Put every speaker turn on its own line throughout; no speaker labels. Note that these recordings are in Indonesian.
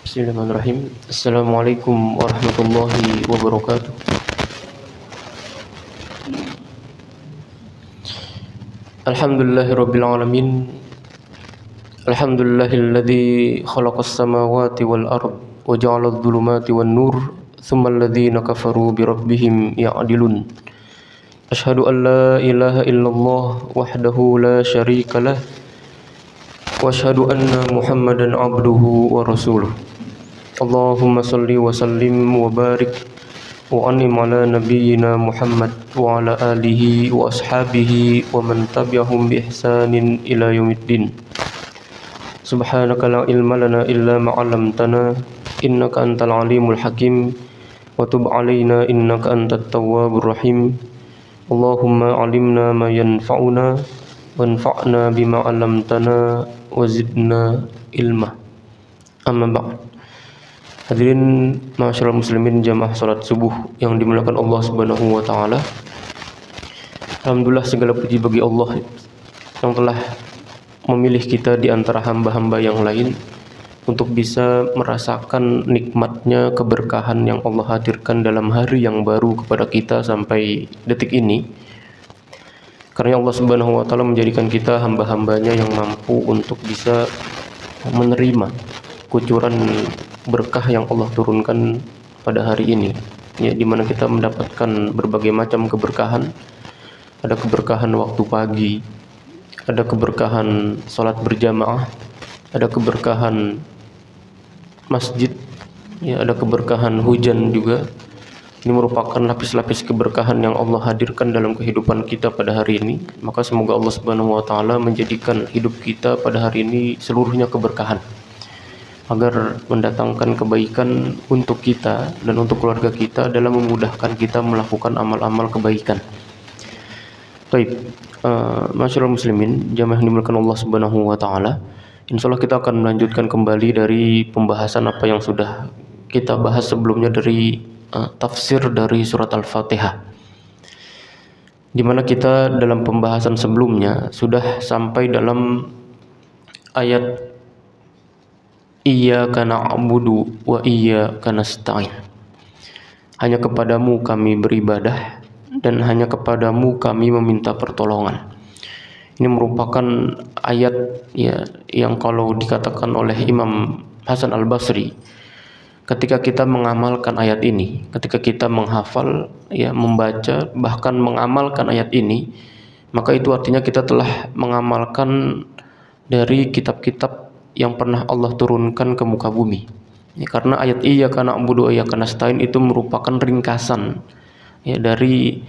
Bismillahirrahmanirrahim. Assalamualaikum warahmatullahi wabarakatuh. Alhamdulillahirabbil alamin. Alhamdulillahilladzi khalaqas samawati wal ard wa ja'alal dhulumati wan nur, tsummal ladzina kafaru bi rabbihim ya'dilun. Asyhadu an la ilaha illallah wahdahu la syarikalah wa asyhadu anna Muhammadan abduhu wa rasuluh. Allahumma salli wa sallim wa barik wa an'im ala nabiyyina Muhammad wa ala alihi wa ashabihi wa man tabi'ahum bi ihsanin ila yaumiddin. Subhanaka la ilma lana illa ma 'allamtana innaka antal alimul hakim wa tub 'alaina innaka antat tawwabur rahim. Allahumma 'allimna ma yanfa'una wanfa'na bima 'allamtana wa zidna ilma. Amma ba'd. Hadirin ma'asyiral muslimin jamaah salat subuh yang dimuliakan Allah Subhanahu wa taala. Alhamdulillah, segala puji bagi Allah yang telah memilih kita di antara hamba-hamba yang lain untuk bisa merasakan nikmatnya keberkahan yang Allah hadirkan dalam hari yang baru kepada kita sampai detik ini. Karena Allah Subhanahu wa taala menjadikan kita hamba-hambanya yang mampu untuk bisa menerima kucuran berkah yang Allah turunkan pada hari ini, ya, di mana kita mendapatkan berbagai macam keberkahan. Ada keberkahan waktu pagi, ada keberkahan salat berjamaah, ada keberkahan masjid, ya, ada keberkahan hujan juga. Ini merupakan lapis-lapis keberkahan yang Allah hadirkan dalam kehidupan kita pada hari ini. Maka semoga Allah Subhanahu wa taala menjadikan hidup kita pada hari ini seluruhnya keberkahan, agar mendatangkan kebaikan untuk kita dan untuk keluarga kita dalam memudahkan kita melakukan amal-amal kebaikan. Baik, masyaallah muslimin, jamaah yang dimuliakan Allah Subhanahu wa taala. Insyaallah kita akan melanjutkan kembali dari pembahasan apa yang sudah kita bahas sebelumnya dari tafsir dari surat Al-Fatihah. Di mana kita dalam pembahasan sebelumnya sudah sampai dalam ayat Iyyaka na'budu wa iyyaka nasta'in. Hanya kepadamu kami beribadah dan hanya kepadamu kami meminta pertolongan. Ini merupakan ayat, ya, yang kalau dikatakan oleh Imam Hasan Al-Basri, ketika kita mengamalkan ayat ini, ketika kita menghafal, ya, membaca, bahkan mengamalkan ayat ini, maka itu artinya kita telah mengamalkan dari kitab-kitab yang pernah Allah turunkan ke muka bumi. Ya, karena ayat Iyyaka na'budu wa iyyaka nasta'in itu merupakan ringkasan, ya, dari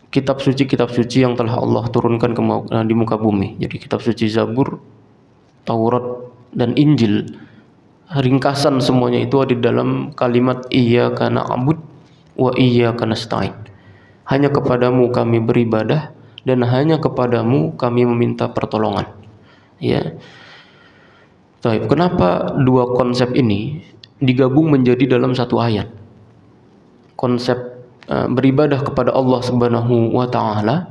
kitab suci yang telah Allah turunkan di muka bumi. Jadi kitab suci Zabur, Taurat dan Injil, ringkasan semuanya itu ada di dalam kalimat Iyyaka na'budu wa iyyaka nasta'in. Hanya kepadamu kami beribadah dan hanya kepadamu kami meminta pertolongan. Ya. Baik, kenapa dua konsep ini digabung menjadi dalam satu ayat? Konsep beribadah kepada Allah Subhanahu wa taala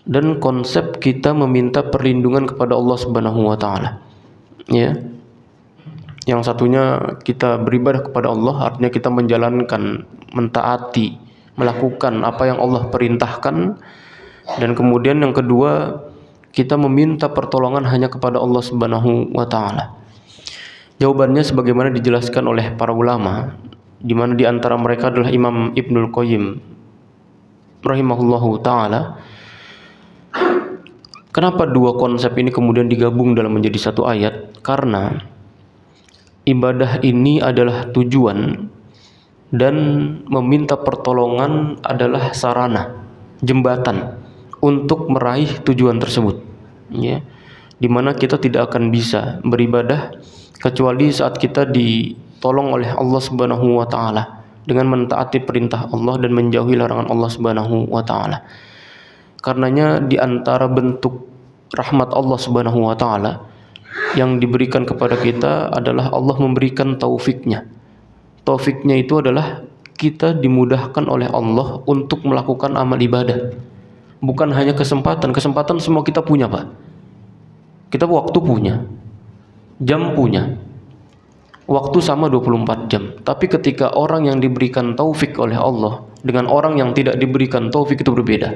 dan konsep kita meminta perlindungan kepada Allah Subhanahu wa taala. Ya. Yang satunya kita beribadah kepada Allah artinya kita menjalankan, mentaati, melakukan apa yang Allah perintahkan, dan kemudian yang kedua kita meminta pertolongan hanya kepada Allah Subhanahu wa taala. Jawabannya sebagaimana dijelaskan oleh para ulama, di mana di antara mereka adalah Imam Ibnul Qayyim rahimahullahu taala. Kenapa dua konsep ini kemudian digabung dalam menjadi satu ayat? Karena ibadah ini adalah tujuan dan meminta pertolongan adalah sarana, jembatan untuk meraih tujuan tersebut, ya, dimana kita tidak akan bisa beribadah kecuali saat kita ditolong oleh Allah Subhanahu wa taala dengan mentaati perintah Allah dan menjauhi larangan Allah Subhanahu wa taala. Karenanya di antara bentuk rahmat Allah Subhanahu wa taala yang diberikan kepada kita adalah Allah memberikan taufiknya. Taufiknya itu adalah kita dimudahkan oleh Allah untuk melakukan amal ibadah. Bukan hanya kesempatan semua kita punya, Pak. Kita waktu punya, jam punya, waktu sama 24 jam. Tapi ketika orang yang diberikan taufik oleh Allah dengan orang yang tidak diberikan taufik itu berbeda.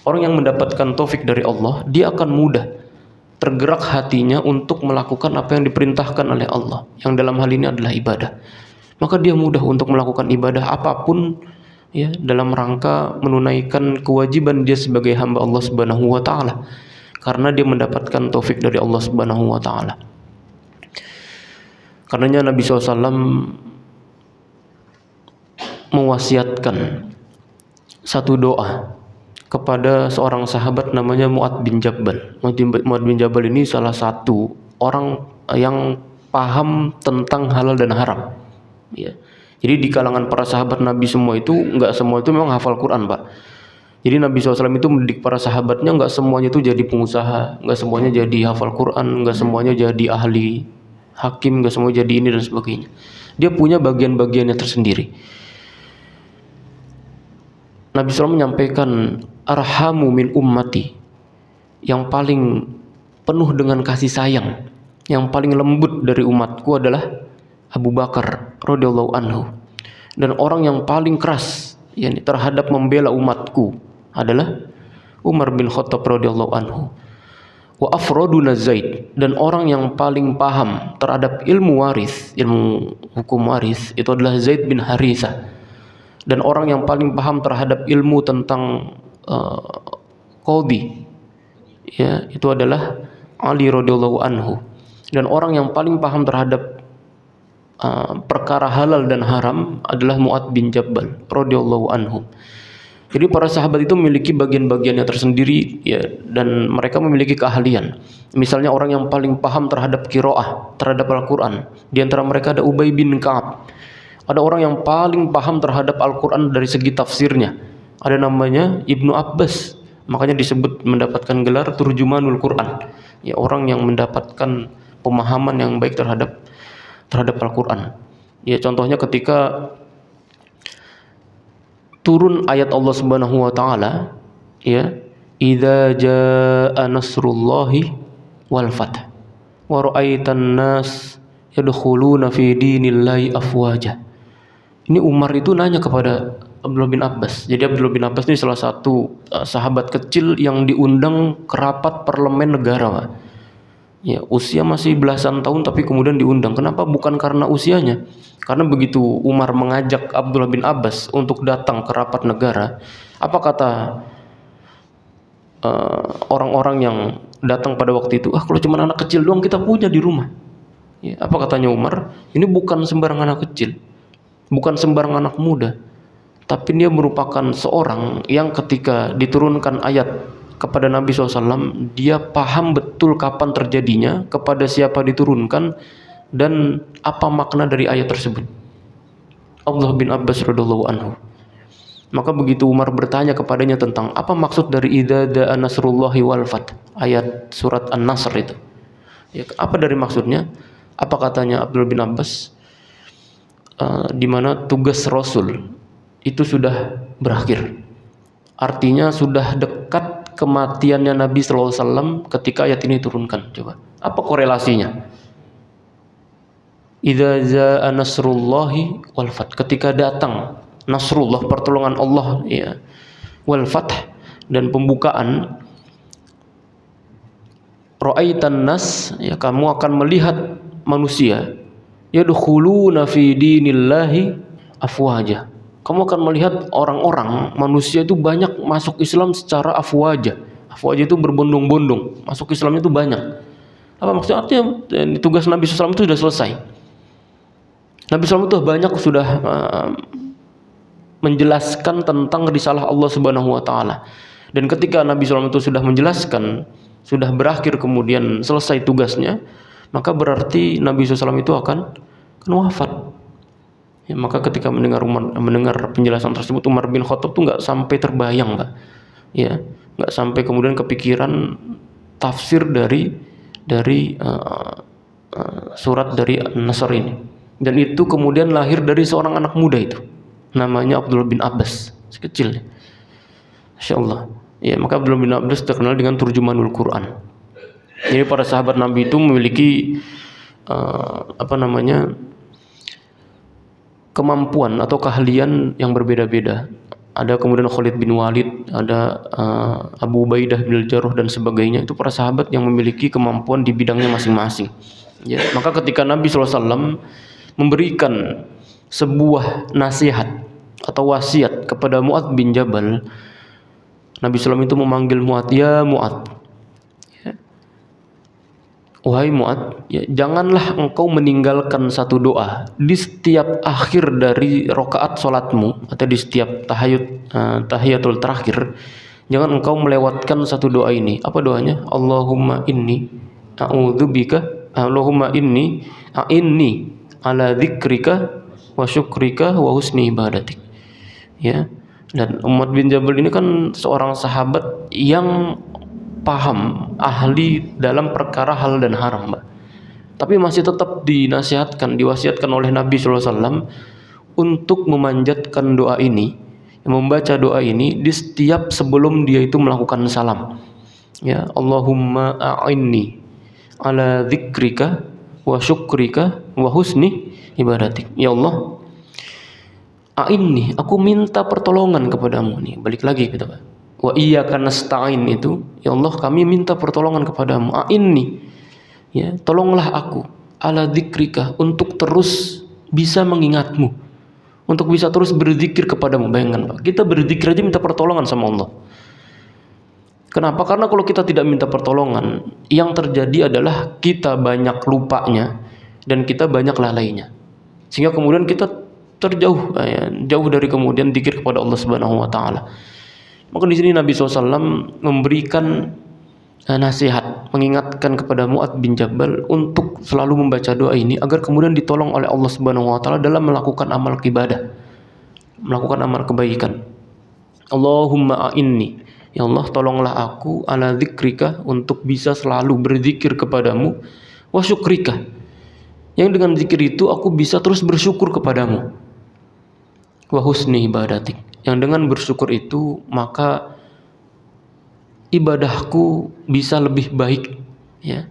Orang yang mendapatkan taufik dari Allah, dia akan mudah tergerak hatinya untuk melakukan apa yang diperintahkan oleh Allah, yang dalam hal ini adalah ibadah. Maka dia mudah untuk melakukan ibadah apapun, ya, dalam rangka menunaikan kewajiban dia sebagai hamba Allah Subhanahu wa taala, karena dia mendapatkan taufik dari Allah Subhanahu wa taala. Karenanya Nabi SAW mewasiatkan satu doa kepada seorang sahabat namanya Mu'adz bin Jabal. Mu'adz bin Jabal ini salah satu orang yang paham tentang halal dan haram, ya. Jadi di kalangan para sahabat Nabi semua itu, enggak semua itu memang hafal Quran, Pak. Jadi Nabi SAW itu mendidik para sahabatnya, enggak semuanya itu jadi pengusaha, enggak semuanya jadi hafal Quran, enggak semuanya jadi ahli hakim, enggak semua jadi ini dan sebagainya. Dia punya bagian-bagiannya tersendiri. Nabi SAW menyampaikan, arhamu min ummati, yang paling penuh dengan kasih sayang, yang paling lembut dari umatku adalah Abu Bakar radhiyallahu anhu, dan orang yang paling keras yakni terhadap membela umatku adalah Umar bin Khattab radhiyallahu anhu. Wa afraduna Zaid, dan orang yang paling paham terhadap ilmu waris, ilmu hukum waris itu adalah Zaid bin Harithah. Dan orang yang paling paham terhadap ilmu tentang qadhi, ya, itu adalah Ali radhiyallahu anhu. Dan orang yang paling paham terhadap perkara halal dan haram adalah Mu'adz bin Jabal radhiyallahu anhu. Jadi para sahabat itu memiliki bagian-bagiannya tersendiri, ya, dan mereka memiliki keahlian. Misalnya orang yang paling paham terhadap qiraah, terhadap Al-Qur'an, di antara mereka ada Ubay bin Ka'ab. Ada orang yang paling paham terhadap Al-Qur'an dari segi tafsirnya, ada namanya Ibnu Abbas. Makanya disebut mendapatkan gelar turjumanul Qur'an, ya, orang yang mendapatkan pemahaman yang baik terhadap Al-Qur'an. Ya, contohnya ketika turun ayat Allah Subhanahu wa taala, ya, idza jaa nasrullahi wal fath wa ra'aitan nas yadkhuluna fi dinillahi afwaja. Ini Umar itu nanya kepada Abdullah bin Abbas. Jadi Abdullah bin Abbas ini salah satu sahabat kecil yang diundang ke rapat parlemen negara, Pak. Ya, usia masih belasan tahun tapi kemudian diundang. Kenapa? Bukan karena usianya. Karena begitu Umar mengajak Abdullah bin Abbas untuk datang ke rapat negara, apa kata orang-orang yang datang pada waktu itu? Kalau cuma anak kecil doang kita punya di rumah. Ya, apa katanya Umar? Ini bukan sembarang anak kecil, bukan sembarang anak muda, tapi dia merupakan seorang yang ketika diturunkan ayat kepada Nabi SAW, dia paham betul kapan terjadinya, kepada siapa diturunkan, dan apa makna dari ayat tersebut. Abdullah bin Abbas radhiyallahu anhu. Maka begitu Umar bertanya kepadanya tentang apa maksud dari idza jaa nasrullahi wal fath, ayat surat An-Nasr itu, ya, apa dari maksudnya? Apa katanya Abdullah bin Abbas? Di mana tugas Rasul itu sudah berakhir. Artinya sudah dekat kematiannya Nabi SAW ketika ayat ini turunkan. Coba, apa korelasinya? Idza jaa nasrullahi wal fath, ketika datang nasrullah, pertolongan Allah, ya, wal fath, dan pembukaan, ra'aitan nas, ya, kamu akan melihat manusia yadkhuluna fi dinillahi afwaja. Kamu akan melihat orang-orang, manusia itu banyak masuk Islam secara afwaja. Afwaja itu berbondong-bondong, masuk Islam itu banyak. Apa maksudnya? Artinya tugas Nabi SAW itu sudah selesai. Nabi SAW itu banyak sudah menjelaskan tentang risalah Allah Subhanahu wa taala. Dan ketika Nabi SAW itu sudah menjelaskan, sudah berakhir, kemudian selesai tugasnya, maka berarti Nabi SAW itu akan wafat. Ya, maka ketika mendengar penjelasan tersebut, Umar bin Khattab tuh nggak sampai terbayang, Pak. Ya, nggak sampai kemudian kepikiran tafsir dari surat dari An-Nasr ini. Dan itu kemudian lahir dari seorang anak muda itu, namanya Abdullah bin Abbas, sekecil. Masya Allah. Ya, maka Abdullah bin Abbas terkenal dengan turjumanul Quran. Jadi para sahabat Nabi itu memiliki kemampuan atau keahlian yang berbeda-beda. Ada kemudian Khalid bin Walid, ada Abu Ubaidah bin Jarrah dan sebagainya. Itu para sahabat yang memiliki kemampuan di bidangnya masing-masing. Ya, maka ketika Nabi SAW memberikan sebuah nasihat atau wasiat kepada Mu'adz bin Jabal, Nabi SAW itu memanggil Mu'adz, ya Mu'adz, ya. Wahai Mu'adz, ya, janganlah engkau meninggalkan satu doa di setiap akhir dari rakaat salatmu atau di setiap tahiyatul terakhir. Jangan engkau melewatkan satu doa ini. Apa doanya? Allahumma inni a'udzubika, Allahumma inni a'inni ala dzikrika wa syukrika wa husni ibadatik. Ya. Dan Mu'adz bin Jabal ini kan seorang sahabat yang paham, ahli dalam perkara halal dan haram, Mbak. Tapi masih tetap dinasihatkan, diwasiatkan oleh Nabi SAW untuk memanjatkan doa ini, membaca doa ini di setiap sebelum dia itu melakukan salam. Ya, Allahumma a'inni ala dzikrika wa syukrika wa husni ibadatik. Ya Allah, a'inni, aku minta pertolongan kepadamu nih. Balik lagi gitu, Pak. Wa iyyaka nasta'in itu, ya Allah kami minta pertolongan kepadamu. A'inni, ya, tolonglah aku ala dzikrika, untuk terus bisa mengingatmu, untuk bisa terus berzikir kepadamu. Bayangkan, Pak, kita berzikir aja minta pertolongan sama Allah. Kenapa? Karena kalau kita tidak minta pertolongan, yang terjadi adalah kita banyak lupanya dan kita banyak lalainya, sehingga kemudian kita terjauh, jauh dari kemudian zikir kepada Allah Subhanahu wa taala. Maka di sini Nabi SAW memberikan nasihat, mengingatkan kepada Mu'adz bin Jabal untuk selalu membaca doa ini agar kemudian ditolong oleh Allah Subhanahu wa taala dalam melakukan amal ibadah, melakukan amal kebaikan. Allahumma a'inni, ya Allah tolonglah aku ala dzikrika, untuk bisa selalu berzikir kepadamu, wa syukrika, yang dengan zikir itu aku bisa terus bersyukur kepadamu, wa husni ibadatik, yang dengan bersyukur itu maka ibadahku bisa lebih baik, ya,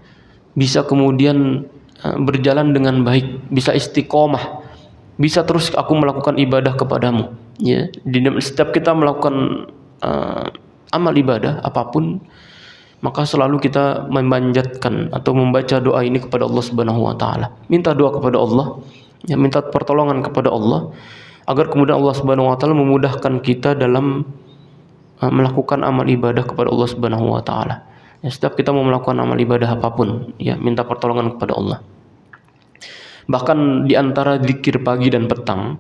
bisa kemudian berjalan dengan baik, bisa istiqomah, bisa terus aku melakukan ibadah kepadamu. Ya, di setiap kita melakukan amal ibadah apapun, maka selalu kita memanjatkan atau membaca doa ini kepada Allah Subhanahu wa taala. Minta doa kepada Allah, ya, minta pertolongan kepada Allah agar kemudian Allah Subhanahu wa taala memudahkan kita dalam melakukan amal ibadah kepada Allah Subhanahu wa taala. Ya, setiap kita mau melakukan amal ibadah apapun, ya, minta pertolongan kepada Allah. Bahkan di antara zikir pagi dan petang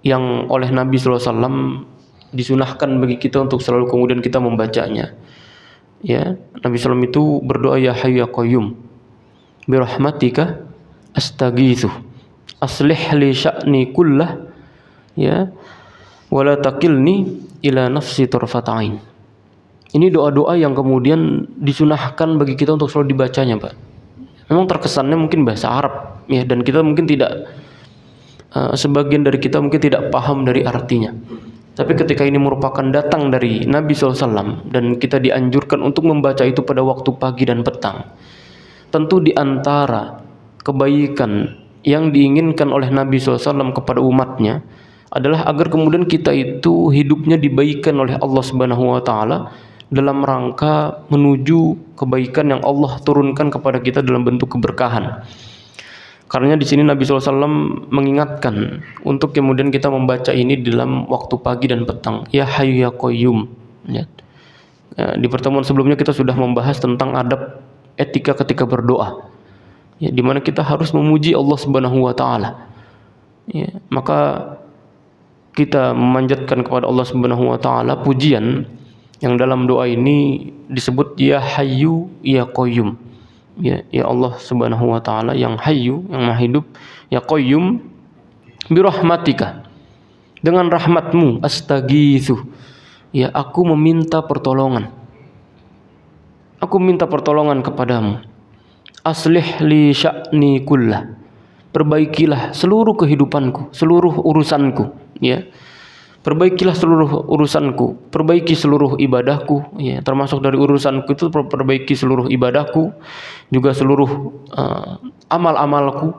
yang oleh Nabi SAW disunahkan bagi kita untuk selalu kemudian kita membacanya. Ya, Nabi SAW itu berdoa, ya Hayyu ya Qayyum, bi rahmatika astaghitsu, aslih li sya'ni kullah, ya, wala takilni ila nafsi tarfata'in. Ini doa-doa yang kemudian disunahkan bagi kita untuk selalu dibacanya, Pak. Memang terkesannya mungkin bahasa Arab, ya, dan kita mungkin tidak, sebagian dari kita mungkin tidak paham dari artinya. Tapi ketika ini merupakan datang dari Nabi SAW dan kita dianjurkan untuk membaca itu pada waktu pagi dan petang, tentu di antara kebaikan yang diinginkan oleh Nabi SAW kepada umatnya adalah agar kemudian kita itu hidupnya dibaikan oleh Allah Subhanahu wa taala dalam rangka menuju kebaikan yang Allah turunkan kepada kita dalam bentuk keberkahan. Karena di sini Nabi SAW mengingatkan untuk kemudian kita membaca ini dalam waktu pagi dan petang. Ya Hayyu ya Qayyum. Ya. Di pertemuan sebelumnya kita sudah membahas tentang adab etika ketika berdoa. Ya, di mana kita harus memuji Allah Subhanahu wa taala. Ya, maka kita memanjatkan kepada Allah Subhanahu wa taala pujian yang dalam doa ini disebut ya Hayyu ya Qayyum. Ya, ya Allah Subhanahu wa taala yang Hayyu, yang Maha Hidup, ya Qayyum, bi rahmatika, dengan rahmatmu, astaghitsu, ya aku meminta pertolongan. Aku minta pertolongan kepadamu. Aslih li sya'ni kullah, perbaikilah seluruh kehidupanku, seluruh urusanku, ya. Perbaikilah seluruh urusanku, perbaiki seluruh ibadahku, ya, termasuk dari urusanku itu perbaiki seluruh ibadahku, juga seluruh amal-amalku.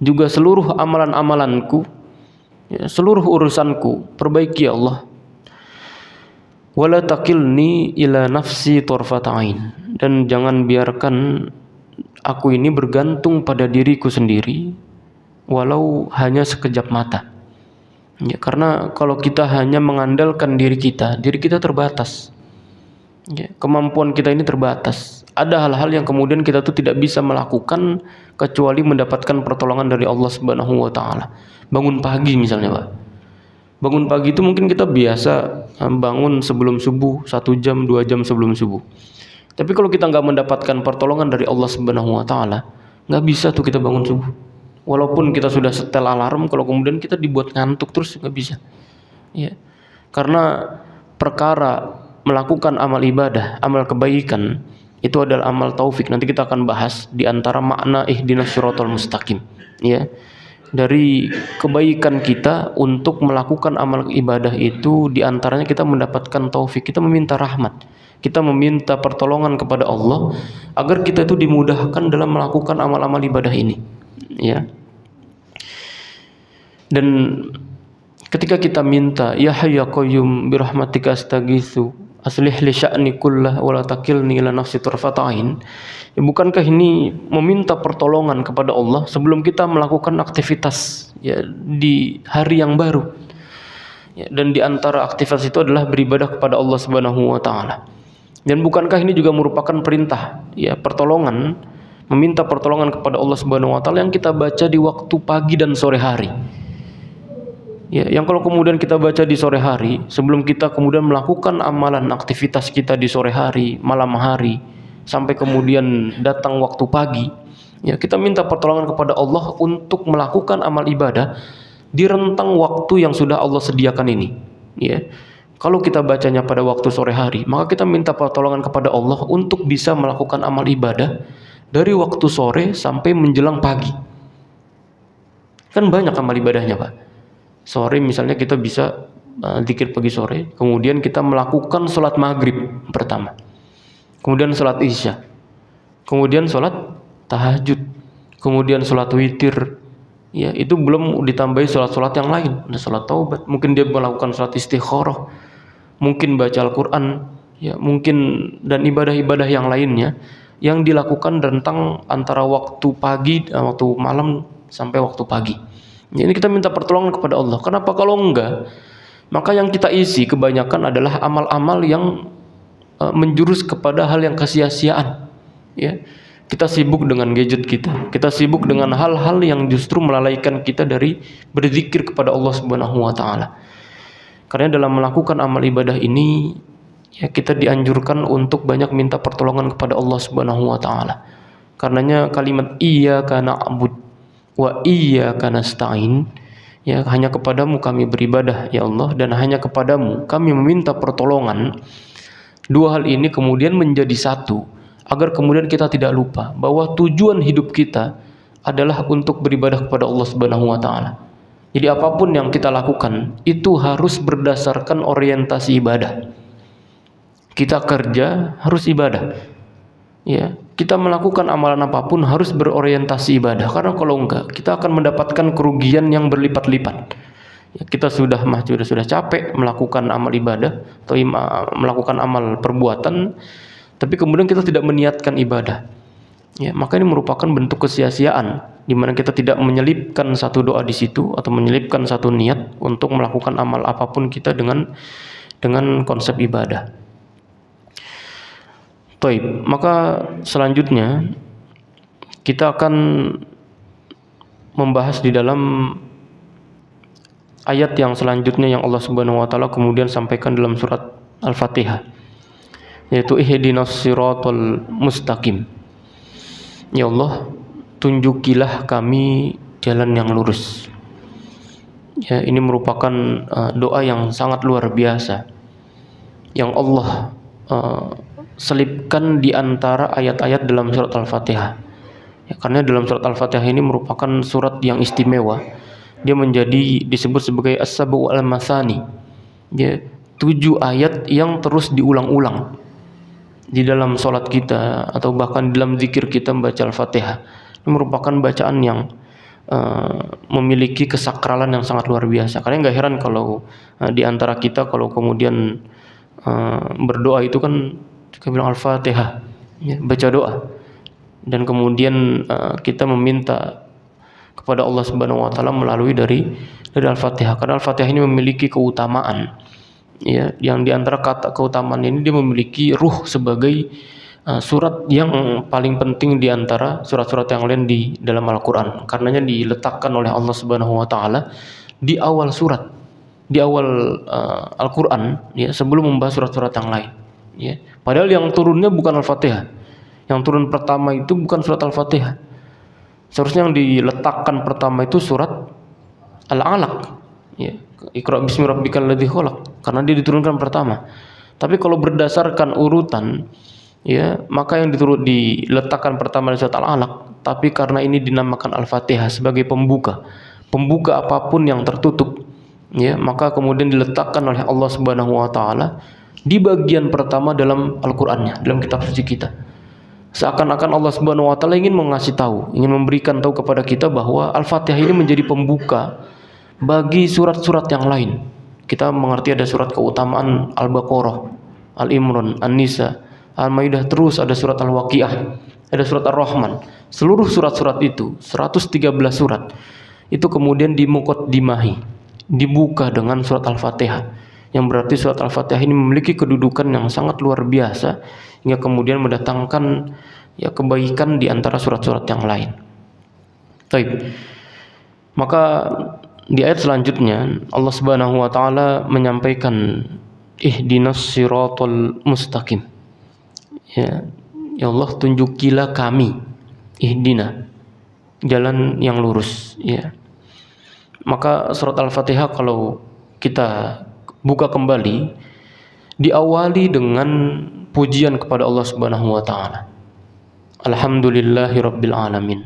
juga seluruh amalan-amalanku, ya, seluruh urusanku, perbaiki ya Allah. Wala takilni ila nafsi tarfata ain, dan jangan biarkan aku ini bergantung pada diriku sendiri walau hanya sekejap mata. Ya, karena kalau kita hanya mengandalkan diri kita terbatas. Ya, kemampuan kita ini terbatas. Ada hal-hal yang kemudian kita tuh tidak bisa melakukan kecuali mendapatkan pertolongan dari Allah Subhanahu wa taala. Bangun pagi misalnya, Pak. Bangun pagi itu mungkin kita biasa bangun sebelum subuh, 1 jam, 2 jam sebelum subuh. Tapi kalau kita nggak mendapatkan pertolongan dari Allah Subhanahu wa taala, nggak bisa tuh kita bangun subuh. Walaupun kita sudah setel alarm, kalau kemudian kita dibuat ngantuk terus nggak bisa. Ya. Karena perkara melakukan amal ibadah, amal kebaikan itu adalah amal taufik. Nanti kita akan bahas di antara makna ihdinas syiratal mustaqim. Ya. Dari kebaikan kita untuk melakukan amal ibadah itu di antaranya kita mendapatkan taufik, kita meminta rahmat. Kita meminta pertolongan kepada Allah agar kita itu dimudahkan dalam melakukan amal-amal ibadah ini. Ya. Dan ketika kita minta ya hayyu ya qayyum bi rahmatika astaghitsu aslih li sya'ni kullah wa la takilni ila nafsi tarfata ain, ya, bukankah ini meminta pertolongan kepada Allah sebelum kita melakukan aktivitas, ya, di hari yang baru, ya, dan di antara aktivitas itu adalah beribadah kepada Allah Subhanahu wa taala. Dan bukankah ini juga merupakan perintah, ya, pertolongan, meminta pertolongan kepada Allah Subhanahu wa taala yang kita baca di waktu pagi dan sore hari. Ya, yang kalau kemudian kita baca di sore hari, sebelum kita kemudian melakukan amalan aktivitas kita di sore hari, malam hari, sampai kemudian datang waktu pagi, ya, kita minta pertolongan kepada Allah untuk melakukan amal ibadah di rentang waktu yang sudah Allah sediakan ini. Ya. Kalau kita bacanya pada waktu sore hari, maka kita minta pertolongan kepada Allah untuk bisa melakukan amal ibadah dari waktu sore sampai menjelang pagi. Kan banyak amal ibadahnya, Pak. Sore misalnya kita bisa zikir pagi sore, kemudian kita melakukan sholat maghrib pertama, kemudian sholat isya, kemudian sholat tahajud, kemudian sholat witir, ya, itu belum ditambahi sholat-sholat yang lain, ada sholat taubat, mungkin dia melakukan sholat istikharah, mungkin baca Al-Quran, ya, mungkin, dan ibadah-ibadah yang lainnya yang dilakukan rentang antara waktu pagi dan waktu malam sampai waktu pagi. Ini kita minta pertolongan kepada Allah. Kenapa? Kalau enggak, maka yang kita isi kebanyakan adalah amal-amal yang menjurus kepada hal yang kesia-siaan. Ya, kita sibuk dengan gadget kita sibuk dengan hal-hal yang justru melalaikan kita dari berzikir kepada Allah Subhanahu wa taala. Karena dalam melakukan amal ibadah ini, ya, kita dianjurkan untuk banyak minta pertolongan kepada Allah Subhanahu wa taala. Karenanya kalimat iyyaka na'budu wa iyyaka nasta'in, ya, hanya kepadamu kami beribadah ya Allah, dan hanya kepadamu kami meminta pertolongan. Dua hal ini kemudian menjadi satu agar kemudian kita tidak lupa bahwa tujuan hidup kita adalah untuk beribadah kepada Allah Subhanahu wa taala. Jadi apapun yang kita lakukan itu harus berdasarkan orientasi ibadah. Kita kerja harus ibadah. Ya, kita melakukan amalan apapun harus berorientasi ibadah, karena kalau enggak kita akan mendapatkan kerugian yang berlipat-lipat. Ya, kita sudah capek melakukan amal ibadah atau melakukan amal perbuatan, tapi kemudian kita tidak meniatkan ibadah. Ya, maka ini merupakan bentuk kesia-siaan di mana kita tidak menyelipkan satu doa di situ atau menyelipkan satu niat untuk melakukan amal apapun kita dengan konsep ibadah. Taib, maka selanjutnya kita akan membahas di dalam ayat yang selanjutnya yang Allah Subhanahu wa taala kemudian sampaikan dalam surat Al-Fatihah, yaitu ihdinas siratal mustaqim. Ya Allah, tunjukilah kami jalan yang lurus. Ya, ini merupakan doa yang sangat luar biasa yang Allah selipkan di antara ayat-ayat dalam surat Al-Fatihah. Ya, karena dalam surat Al-Fatihah ini merupakan surat yang istimewa. Dia menjadi disebut sebagai as-sab'u al-mathani. Ya, 7 ayat yang terus diulang-ulang di dalam salat kita atau bahkan dalam zikir kita membaca Al-Fatihah. Ini merupakan bacaan yang memiliki kesakralan yang sangat luar biasa. Karena nggak heran kalau di antara kita kalau kemudian berdoa itu kan kita bilang Al-Fatihah, ya, baca doa, dan kemudian kita meminta kepada Allah Subhanahu wa taala melalui dari Al-Fatihah. Karena Al-Fatihah ini memiliki keutamaan, ya, yang di antara kata keutamaan ini dia memiliki ruh sebagai surat yang paling penting di antara surat-surat yang lain di dalam Al-Qur'an. Karenanya diletakkan oleh Allah Subhanahu wa taala di awal surat, di awal Al-Qur'an, ya, sebelum membahas surat-surat yang lain, ya. Padahal yang turunnya bukan Al-Fatihah. Yang turun pertama itu bukan surat Al-Fatihah. Seharusnya yang diletakkan pertama itu surat Al-Alaq, ya. Iqra bismi rabbikal ladzi khalaq, karena dia diturunkan pertama. Tapi kalau berdasarkan urutan, ya, maka yang diletakkan pertama di surat Al-Alaq, tapi karena ini dinamakan Al-Fatihah sebagai pembuka apapun yang tertutup, ya, maka kemudian diletakkan oleh Allah Subhanahu wa taala di bagian pertama dalam Al-Qur'annya, dalam kitab suci kita. Seakan-akan Allah Subhanahu wa taala ingin mengasih tahu, ingin memberikan tahu kepada kita bahwa Al-Fatihah ini menjadi pembuka bagi surat-surat yang lain. Kita mengerti ada surat keutamaan Al-Baqarah, Al-Imran, An-Nisa, Al-Maidah, terus ada surat Al-Waqiah, ada surat Ar-Rahman. Seluruh surat-surat itu, 113 surat, itu kemudian dimuqaddimahi, dibuka dengan surat Al-Fatihah. Yang berarti surat Al-Fatihah ini memiliki kedudukan yang sangat luar biasa, hingga kemudian mendatangkan, ya, kebaikan di antara surat-surat yang lain. Baik. Maka di ayat selanjutnya Allah Subhanahu wa taala menyampaikan ihdinas siratal mustaqim. Ya, ya Allah, tunjukilah kami, ihdina, jalan yang lurus, ya. Maka surat Al-Fatihah kalau kita buka kembali diawali dengan pujian kepada Allah Subhanahu wa taala. Alhamdulillahirabbil alamin.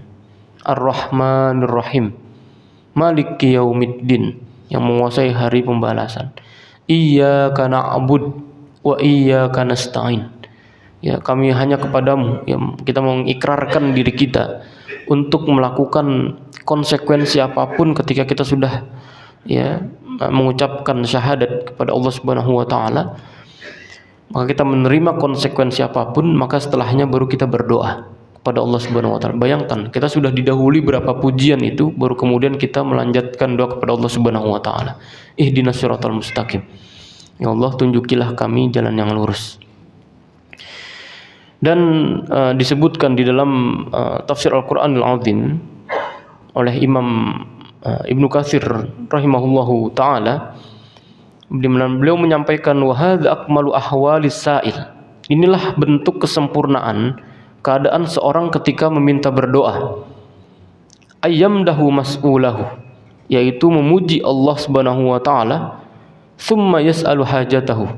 Ar-Rahmanir Rahim. Maliki yaumiddin, yang menguasai hari pembalasan. Iyyaka na'bud wa iyyaka nasta'in. Ya, kami hanya kepadamu, ya, kita mengikrarkan diri kita untuk melakukan konsekuensi apapun ketika kita sudah, ya, mengucapkan syahadat kepada Allah Subhanahu wa taala. Maka kita menerima konsekuensi apapun, maka setelahnya baru kita berdoa kepada Allah Subhanahu wa taala. Bayangkan, kita sudah didahului berapa pujian itu, baru kemudian kita melanjutkan doa kepada Allah Subhanahu wa taala. Ihdinas siratal mustaqim. Ya Allah, tunjukilah kami jalan yang lurus. Dan disebutkan di dalam tafsir Al-Qur'anul Azim oleh Imam Ibnu Katsir rahimahullahu taala, beliau menyampaikan wa hadza akmalu ahwalis sa'il. Inilah bentuk kesempurnaan keadaan seorang ketika meminta berdoa. Ayyamdahu mas'ulahu, yaitu memuji Allah Subhanahu wa taala, thumma yas'alu hajatahu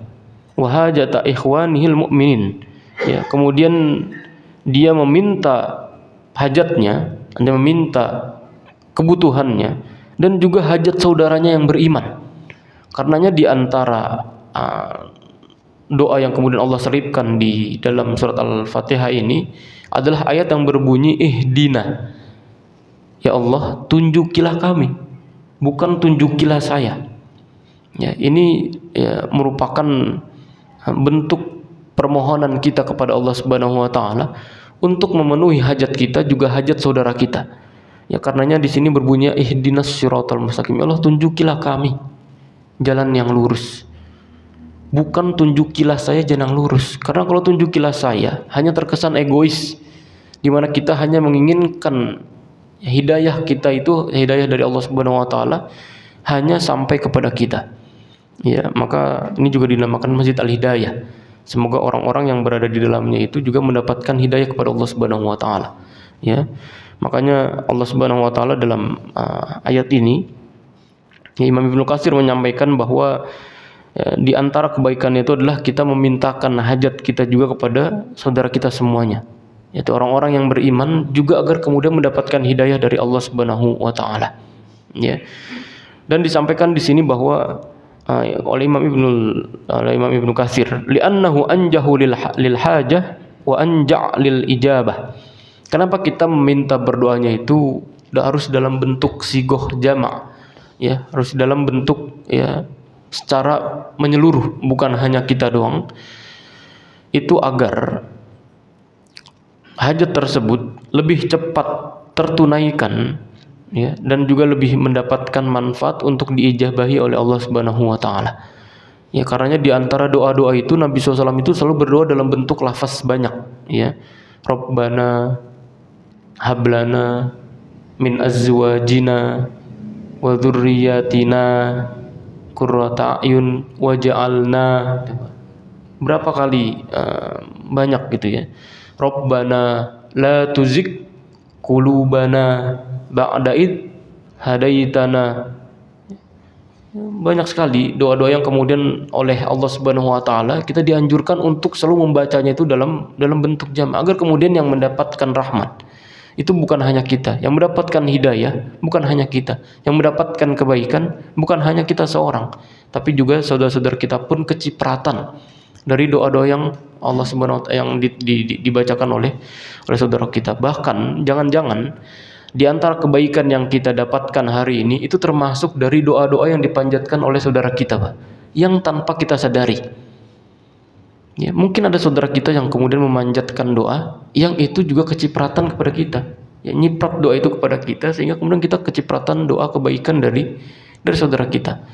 wa hajata ikhwanihil mu'minin. Ya, kemudian dia meminta hajatnya, dia meminta kebutuhannya, dan juga hajat saudaranya yang beriman. Karenanya di antara doa yang kemudian Allah selipkan di dalam surat Al-Fatihah ini adalah ayat yang berbunyi ihdina. Ya Allah, tunjukilah kami, bukan tunjukilah saya. Ya, ini, ya, merupakan bentuk permohonan kita kepada Allah Subhanahu wa taala untuk memenuhi hajat kita, juga hajat saudara kita. Ya, karenanya di sini berbunyi ihdinas siratal mustaqim. Ya Allah, tunjukilah kami jalan yang lurus. Bukan tunjukilah saya jalan yang lurus. Karena kalau tunjukilah saya hanya terkesan egois, di mana kita hanya menginginkan hidayah kita itu, hidayah dari Allah Subhanahu wa taala, hanya sampai kepada kita. Ya, maka ini juga dinamakan Masjid Al-Hidayah. Semoga orang-orang yang berada di dalamnya itu juga mendapatkan hidayah kepada Allah Subhanahu wa taala. Ya. Makanya Allah Subhanahu wa taala dalam ayat ini, ya, Imam Ibnu Katsir menyampaikan bahwa di antara kebaikan itu adalah kita memintakan hajat kita juga kepada saudara kita semuanya, yaitu orang-orang yang beriman, juga agar kemudian mendapatkan hidayah dari Allah Subhanahu wa taala. Ya. Dan disampaikan di sini bahwa oleh Imam Ibnu Katsir, li'annahu anjahu lil hajah wa anja' lil ijabah. Kenapa kita meminta berdoanya itu harus dalam bentuk sigoh jama', ya, harus dalam bentuk ya secara menyeluruh, bukan hanya kita doang. Itu agar hajat tersebut lebih cepat tertunaikan, ya, dan juga lebih mendapatkan manfaat untuk diijabahi oleh Allah Subhanahu wa taala. Ya, karenanya di antara doa-doa itu Nabi SAW itu selalu berdoa dalam bentuk lafaz banyak, ya. Rabbana hablana min azwajina wa dzurriyyatina qurrata a'yun waj'alna. Berapa kali? Banyak gitu ya. Rabbana la tuzigh qulubana ba'da id hadaitana. Banyak sekali doa-doa yang kemudian oleh Allah Subhanahu wa taala kita dianjurkan untuk selalu membacanya itu dalam bentuk jama' agar kemudian yang mendapatkan rahmat itu bukan hanya kita, yang mendapatkan hidayah bukan hanya kita, yang mendapatkan kebaikan bukan hanya kita seorang, tapi juga saudara-saudara kita pun kecipratan dari doa-doa yang Allah Subhanahu wa taala yang dibacakan oleh saudara kita. Bahkan jangan-jangan di antara kebaikan yang kita dapatkan hari ini itu termasuk dari doa-doa yang dipanjatkan oleh saudara kita, Pak, yang tanpa kita sadari. Ya, mungkin ada saudara kita yang kemudian memanjatkan doa yang itu juga kecipratan kepada kita. Ya, nyiprat doa itu kepada kita sehingga kemudian kita kecipratan doa kebaikan dari saudara kita.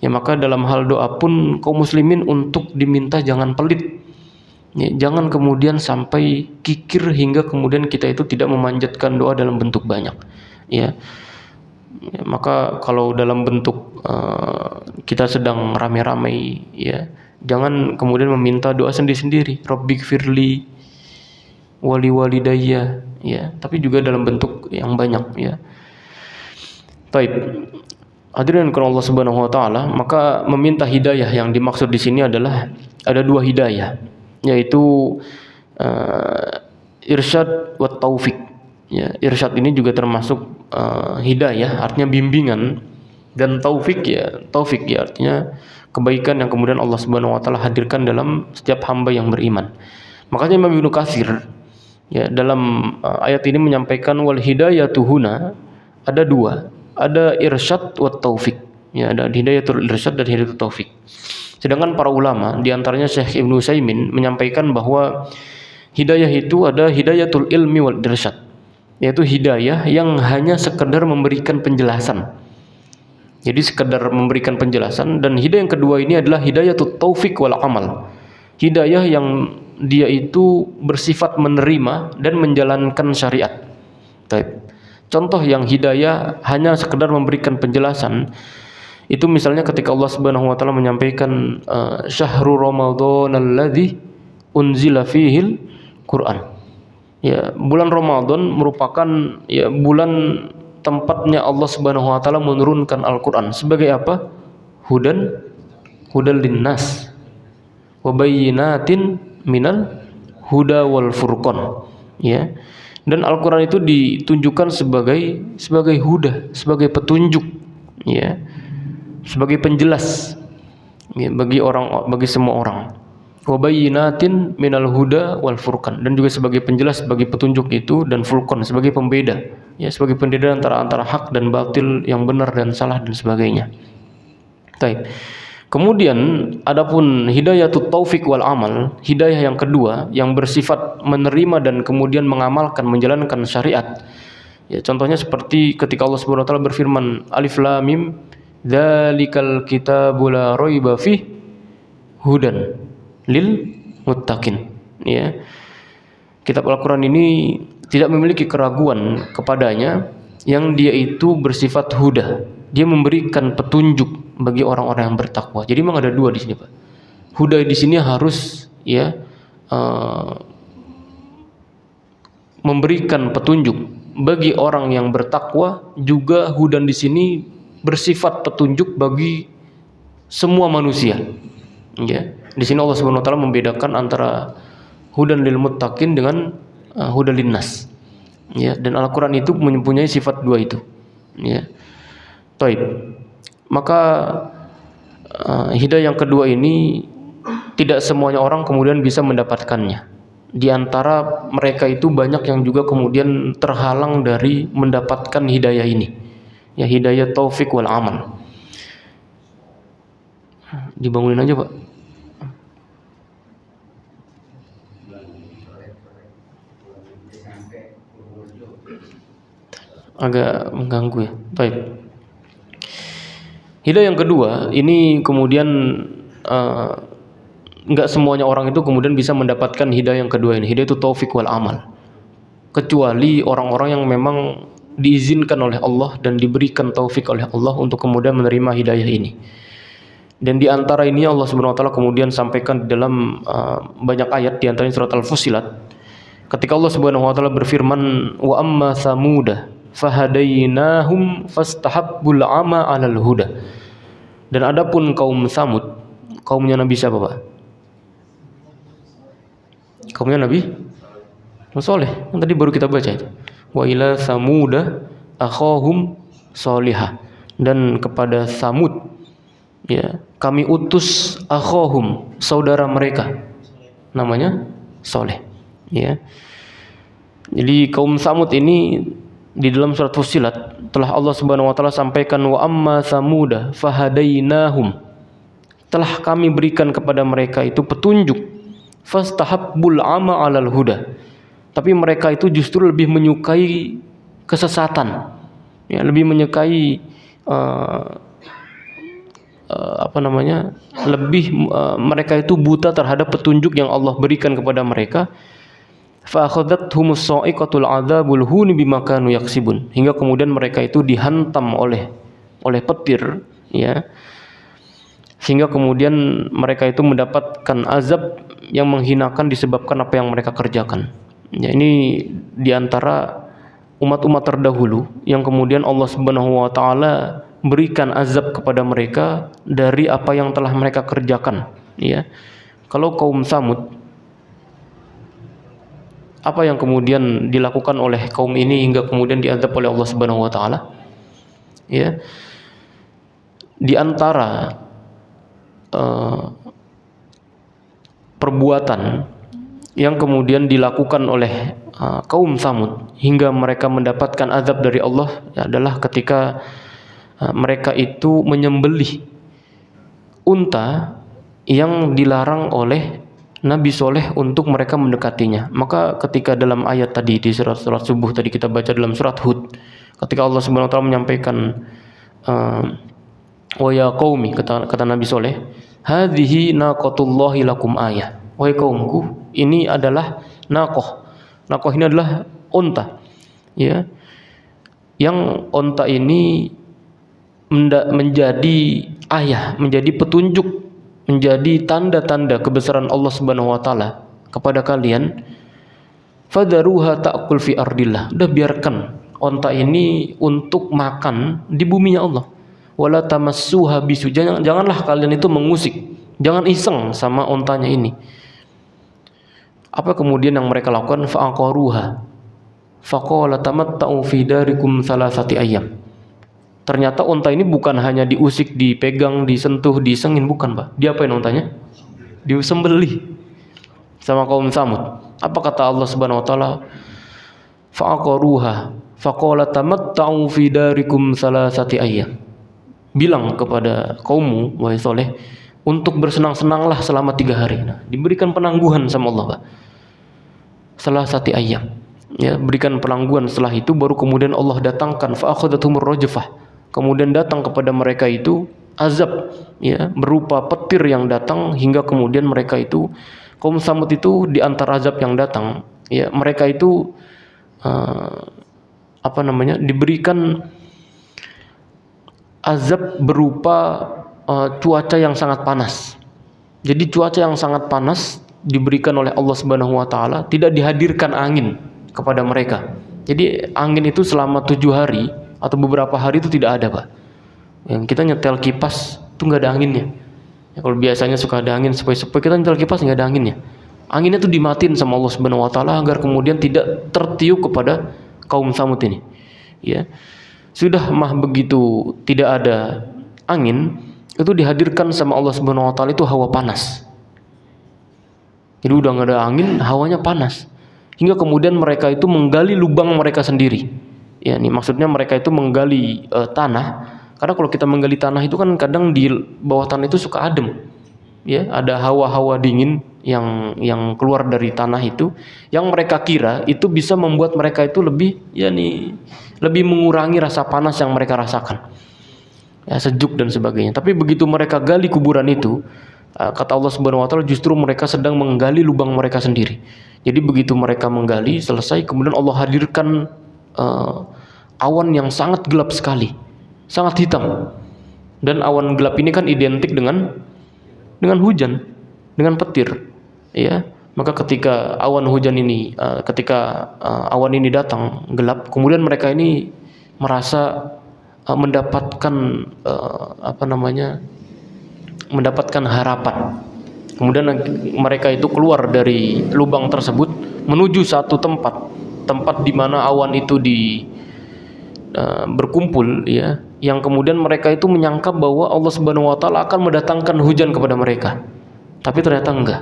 Ya, maka dalam hal doa pun kaum muslimin untuk diminta jangan pelit. Ya, jangan kemudian sampai kikir hingga kemudian kita itu tidak memanjatkan doa dalam bentuk banyak. Ya, maka kalau dalam bentuk kita sedang rame-rame, ya, jangan kemudian meminta doa sendiri-sendiri. Rabbighfirli wali walidayya, ya, tapi juga dalam bentuk yang banyak, ya. Baik. Hadirin karena Allah Subhanahu wa taala, maka meminta hidayah yang dimaksud di sini adalah ada dua hidayah, yaitu irsyad wa taufik. Ya, irsyad ini juga termasuk hidayah, artinya bimbingan, dan taufik ya artinya kebaikan yang kemudian Allah Subhanahu wa taala hadirkan dalam setiap hamba yang beriman. Makanya Imam Ibnu Katsir ya dalam ayat ini menyampaikan wal hidayatu huna ada dua, ada irsyad wa taufik. Ya, ada hidayatul irsyad dan hidayatul taufik. Sedangkan para ulama di antaranya Syekh Ibnu Utsaimin menyampaikan bahwa hidayah itu ada hidayatul ilmi wal irsyad, yaitu hidayah yang hanya sekedar memberikan penjelasan. Jadi sekedar memberikan penjelasan. Dan hidayah yang kedua ini adalah hidayatul taufik wal amal, hidayah yang dia itu bersifat menerima dan menjalankan syariat. Baik. Contoh yang hidayah hanya sekedar memberikan penjelasan itu misalnya ketika Allah Subhanahu wa taala menyampaikan syahrul ramadhan alladzi unzila fihil Quran. Ya, bulan Ramadan merupakan ya bulan tempatnya Allah Subhanahu wa taala menurunkan Al-Qur'an sebagai apa? Hudan linnas wa bayyinatin minal huda wal furqan. Ya. Dan Al-Qur'an itu ditunjukkan sebagai huda, sebagai petunjuk, ya. Sebagai penjelas ya, bagi semua orang. Wa bayyinatin minal huda wal furqan, dan juga sebagai penjelas, sebagai petunjuk itu, dan furqan sebagai pembeda, ya, sebagai pembeda antara hak dan batil, yang benar dan salah dan sebagainya. Baik. Kemudian adapun hidayatut taufik wal amal, hidayah yang kedua yang bersifat menerima dan kemudian mengamalkan, menjalankan syariat. Ya, contohnya seperti ketika Allah Subhanahu wa taala berfirman Alif Lam Mim dzalikal kitabul la raiba fih hudan lil muttaqin. Ya. Kitab Al-Qur'an ini tidak memiliki keraguan kepadanya, yang dia itu bersifat huda. Dia memberikan petunjuk bagi orang-orang yang bertakwa. Jadi memang ada dua di sini, Pak. Huda di sini harus ya memberikan petunjuk bagi orang yang bertakwa, juga hudan di sini bersifat petunjuk bagi semua manusia. Ya. Di sini Allah Subhanahu wa taala membedakan antara hudan lil muttaqin dengan hudan linnas. Ya, dan Al-Qur'an itu mempunyai sifat dua itu. Ya. Baik. Maka hidayah yang kedua ini tidak semuanya orang kemudian bisa mendapatkannya. Di antara mereka itu banyak yang juga kemudian terhalang dari mendapatkan hidayah ini, ya hidayah taufik wal amal. Dibangunin aja Pak, agak mengganggu ya. Baik. Hidayah yang kedua ini kemudian enggak semuanya orang itu kemudian bisa mendapatkan hidayah yang kedua ini. Hidayah itu taufik wal amal. Kecuali orang-orang yang memang diizinkan oleh Allah dan diberikan taufik oleh Allah untuk kemudian menerima hidayah ini. Dan di antara ini Allah Subhanahu wa taala kemudian sampaikan di dalam banyak ayat, di antaranya surat Al-Fussilat. Ketika Allah Subhanahu wa taala berfirman, "Wa amma samuda fahadainahum fastahabbul ama 'alal huda." Dan adapun kaum Samud, kaumnya Nabi siapa, Pak? Kaumnya Nabi Saleh. Yang tadi baru kita baca itu. Wa ila samuda akhahum salihah. Dan kepada Samud, ya, kami utus akhahum, saudara mereka, namanya Saleh, ya. Jadi kaum Samud ini di dalam surat Fussilat telah Allah Subhanahu wa taala sampaikan, wa amma samuda fahadainahum, telah kami berikan kepada mereka itu petunjuk, fastahabbul ama 'alal huda, tapi mereka itu justru lebih menyukai kesesatan, ya, lebih menyukai mereka itu buta terhadap petunjuk yang Allah berikan kepada mereka. Fa akhadhathumus sa'iqatul 'adzabul huni bima kanu yaksibun, hingga kemudian mereka itu dihantam oleh petir, ya, sehingga kemudian mereka itu mendapatkan azab yang menghinakan disebabkan apa yang mereka kerjakan. Ya, ini diantara umat-umat terdahulu yang kemudian Allah Subhanahu wa taala berikan azab kepada mereka dari apa yang telah mereka kerjakan, ya. Kalau kaum Samud, apa yang kemudian dilakukan oleh kaum ini hingga kemudian diazab oleh Allah Subhanahu wa taala? Ya. Di antara perbuatan yang kemudian dilakukan oleh kaum Samud hingga mereka mendapatkan azab dari Allah adalah ketika mereka itu menyembelih unta yang dilarang oleh Nabi Soleh untuk mereka mendekatinya. Maka ketika dalam ayat tadi di surat subuh tadi kita baca dalam surat Hud, ketika Allah Subhanahu wa taala menyampaikan wa ya qaumi, kata Nabi Soleh, hadhihi naqatullahi lakum ayah. Wahai kaumku, ini adalah naqah. Naqah ini adalah unta, ya. Yang unta ini menjadi ayah, menjadi petunjuk, menjadi tanda-tanda kebesaran Allah Subhanahu wa taala kepada kalian. Fadaruha ta'kul fi ardillah. Udah biarkan unta ini untuk makan di buminya Allah. Wala tamassuha bisu. Janganlah kalian itu mengusik, jangan iseng sama untanya ini. Apa kemudian yang mereka lakukan? Fa'aqaruha faqala tamatta'u fi darikum salasati ayyam. Ternyata unta ini bukan hanya diusik, dipegang, disentuh, disengin, bukan, Pak. Diapain untanya? Disembelih sama kaum Samud. Apa kata Allah Subhanahu wa taala? Fa'aqaruha faqala tamatta'u fi darikum salasati ayyam. Bilang kepada kaummu, wahai Saleh, untuk bersenang-senanglah selama 3 hari. Nah, diberikan penangguhan sama Allah, Pak. Salasati ayyam. Ya, berikan penangguhan. Setelah itu baru kemudian Allah datangkan fa'akhadhathumur rajfah. Kemudian datang kepada mereka itu azab, ya, berupa petir yang datang hingga kemudian mereka itu, kaum Samud itu, di antara azab yang datang, ya, mereka itu diberikan azab berupa cuaca yang sangat panas. Jadi cuaca yang sangat panas diberikan oleh Allah Subhanahu wa taala, tidak dihadirkan angin kepada mereka. Jadi angin itu selama 7 hari atau beberapa hari itu tidak ada, Pak. Yang kita nyetel kipas itu nggak ada anginnya. Ya, kalau biasanya suka ada angin sepoi-sepoi, kita nyetel kipas nggak ada anginnya. Anginnya itu dimatiin sama Allah Subhanahu wa taala agar kemudian tidak tertiup kepada kaum Samud ini. Ya. Sudah mah begitu tidak ada angin, itu dihadirkan sama Allah Subhanahu wa taala itu hawa panas. Jadi udah nggak ada angin, hawanya panas. Hingga kemudian mereka itu menggali lubang mereka sendiri. Ya, ini maksudnya mereka itu menggali tanah. Karena kalau kita menggali tanah itu kan kadang di bawah tanah itu suka adem. Ya, ada hawa-hawa dingin yang keluar dari tanah itu, yang mereka kira itu bisa membuat mereka itu lebih mengurangi rasa panas yang mereka rasakan. Ya, sejuk dan sebagainya. Tapi begitu mereka gali kuburan itu, kata Allah Subhanahu wa taala, justru mereka sedang menggali lubang mereka sendiri. Jadi begitu mereka menggali selesai, kemudian Allah hadirkan awan yang sangat gelap sekali, sangat hitam. Dan awan gelap ini kan identik dengan hujan, dengan petir. Ya, maka ketika awan hujan ini, awan ini datang gelap, kemudian mereka ini merasa mendapatkan mendapatkan harapan. Kemudian mereka itu keluar dari lubang tersebut menuju satu tempat di mana awan itu berkumpul, ya, yang kemudian mereka itu menyangka bahwa Allah Subhanahu wa taala akan mendatangkan hujan kepada mereka. Tapi ternyata enggak.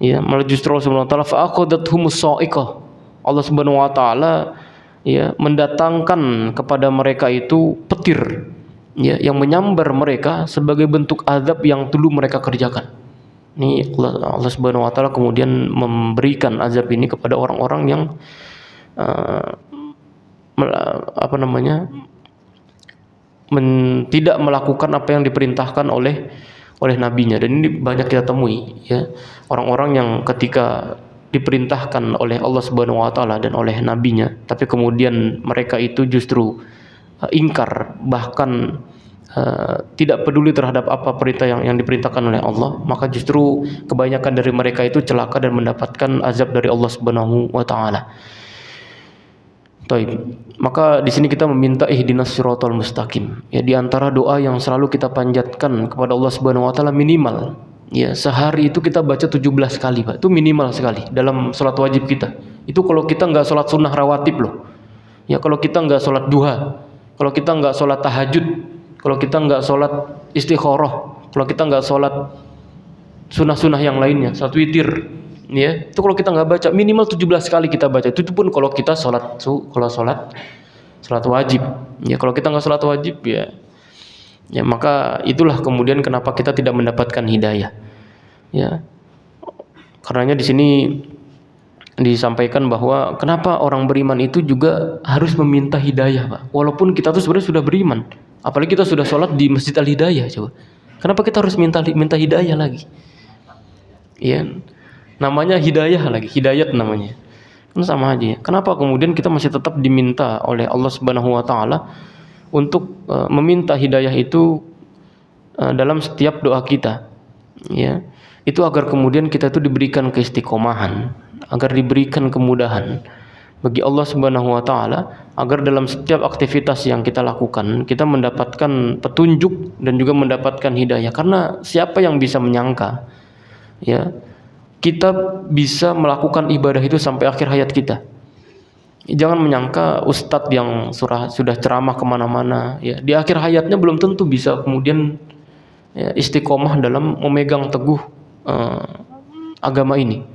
Ya, malah justru Allah Subhanahu wa taala fa'aqadathumus sha'iqah. Allah Subhanahu wa taala ya mendatangkan kepada mereka itu petir, ya, yang menyambar mereka sebagai bentuk azab yang dulu mereka kerjakan. Ini Allah Subhanahu wa taala kemudian memberikan azab ini kepada orang-orang yang tidak melakukan apa yang diperintahkan oleh nabinya. Dan ini banyak kita temui, ya, orang-orang yang ketika diperintahkan oleh Allah Subhanahu wa taala dan oleh nabinya, tapi kemudian mereka itu justru ingkar, bahkan tidak peduli terhadap apa perintah yang diperintahkan oleh Allah, maka justru kebanyakan dari mereka itu celaka dan mendapatkan azab dari Allah Subhanahu wa taala. Baik. Maka di sini kita meminta ihdinas siratal mustaqim. Ya, di antara doa yang selalu kita panjatkan kepada Allah Subhanahu wa taala minimal, ya, sehari itu kita baca 17 kali, Pak. Itu minimal sekali dalam salat wajib kita. Itu kalau kita enggak salat sunnah rawatib loh. Ya, kalau kita enggak salat duha, kalau kita enggak salat tahajud, kalau kita enggak salat istikharah, kalau kita enggak salat sunnah-sunnah yang lainnya, salat witir, ya, itu kalau kita nggak baca minimal 17 kali kita baca. Itu pun kalau kita salat wajib. Ya, kalau kita nggak salat wajib, ya maka itulah kemudian kenapa kita tidak mendapatkan hidayah. Ya, karenanya di sini disampaikan bahwa kenapa orang beriman itu juga harus meminta hidayah, Pak. Walaupun kita tuh sebenarnya sudah beriman, apalagi kita sudah sholat di Masjid Al-Hidayah, coba. Kenapa kita harus minta hidayah lagi? Ya, namanya hidayah lagi, hidayat namanya. Kan sama aja. Kenapa kemudian kita masih tetap diminta oleh Allah Subhanahu wa taala untuk meminta hidayah itu dalam setiap doa kita? Ya, itu agar kemudian kita itu diberikan keistiqomahan, agar diberikan kemudahan bagi Allah Subhanahu wa taala, agar dalam setiap aktivitas yang kita lakukan kita mendapatkan petunjuk dan juga mendapatkan hidayah. Karena siapa yang bisa menyangka, ya, kita bisa melakukan ibadah itu sampai akhir hayat kita. Jangan menyangka ustadz yang sudah ceramah kemana-mana, ya, di akhir hayatnya belum tentu bisa kemudian, ya, istiqomah dalam memegang teguh agama ini.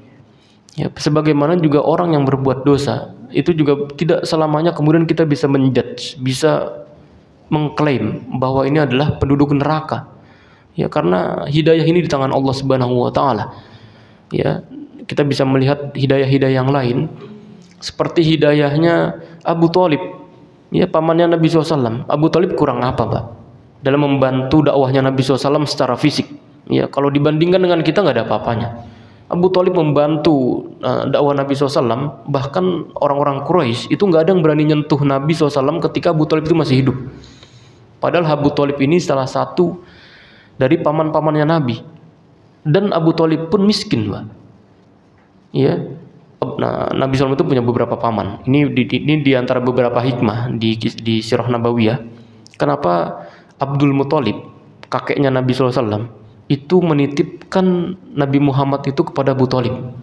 Ya, sebagaimana juga orang yang berbuat dosa itu juga tidak selamanya kemudian kita bisa menjudge, bisa mengklaim bahwa ini adalah penduduk neraka. Ya, karena hidayah ini di tangan Allah Subhanahu wa taala. Ya, kita bisa melihat hidayah-hidayah yang lain seperti hidayahnya Abu Thalib, ya, pamannya Nabi SAW. Abu Thalib kurang apa, Pak, dalam membantu dakwahnya Nabi SAW secara fisik? Ya, kalau dibandingkan dengan kita nggak ada apa-apanya. Abu Thalib membantu dakwah Nabi SAW, bahkan orang-orang Quraisy itu nggak ada yang berani nyentuh Nabi SAW ketika Abu Thalib itu masih hidup. Padahal Abu Thalib ini salah satu dari paman-pamannya Nabi. Dan Abu Thalib pun miskin, Pak. Ya. Nah, Nabi SAW itu punya beberapa paman. Ini di antara beberapa hikmah di Sirah Nabawiyah. Kenapa Abdul Muthalib, kakeknya Nabi SAW, itu menitipkan Nabi Muhammad itu kepada Abu Thalib.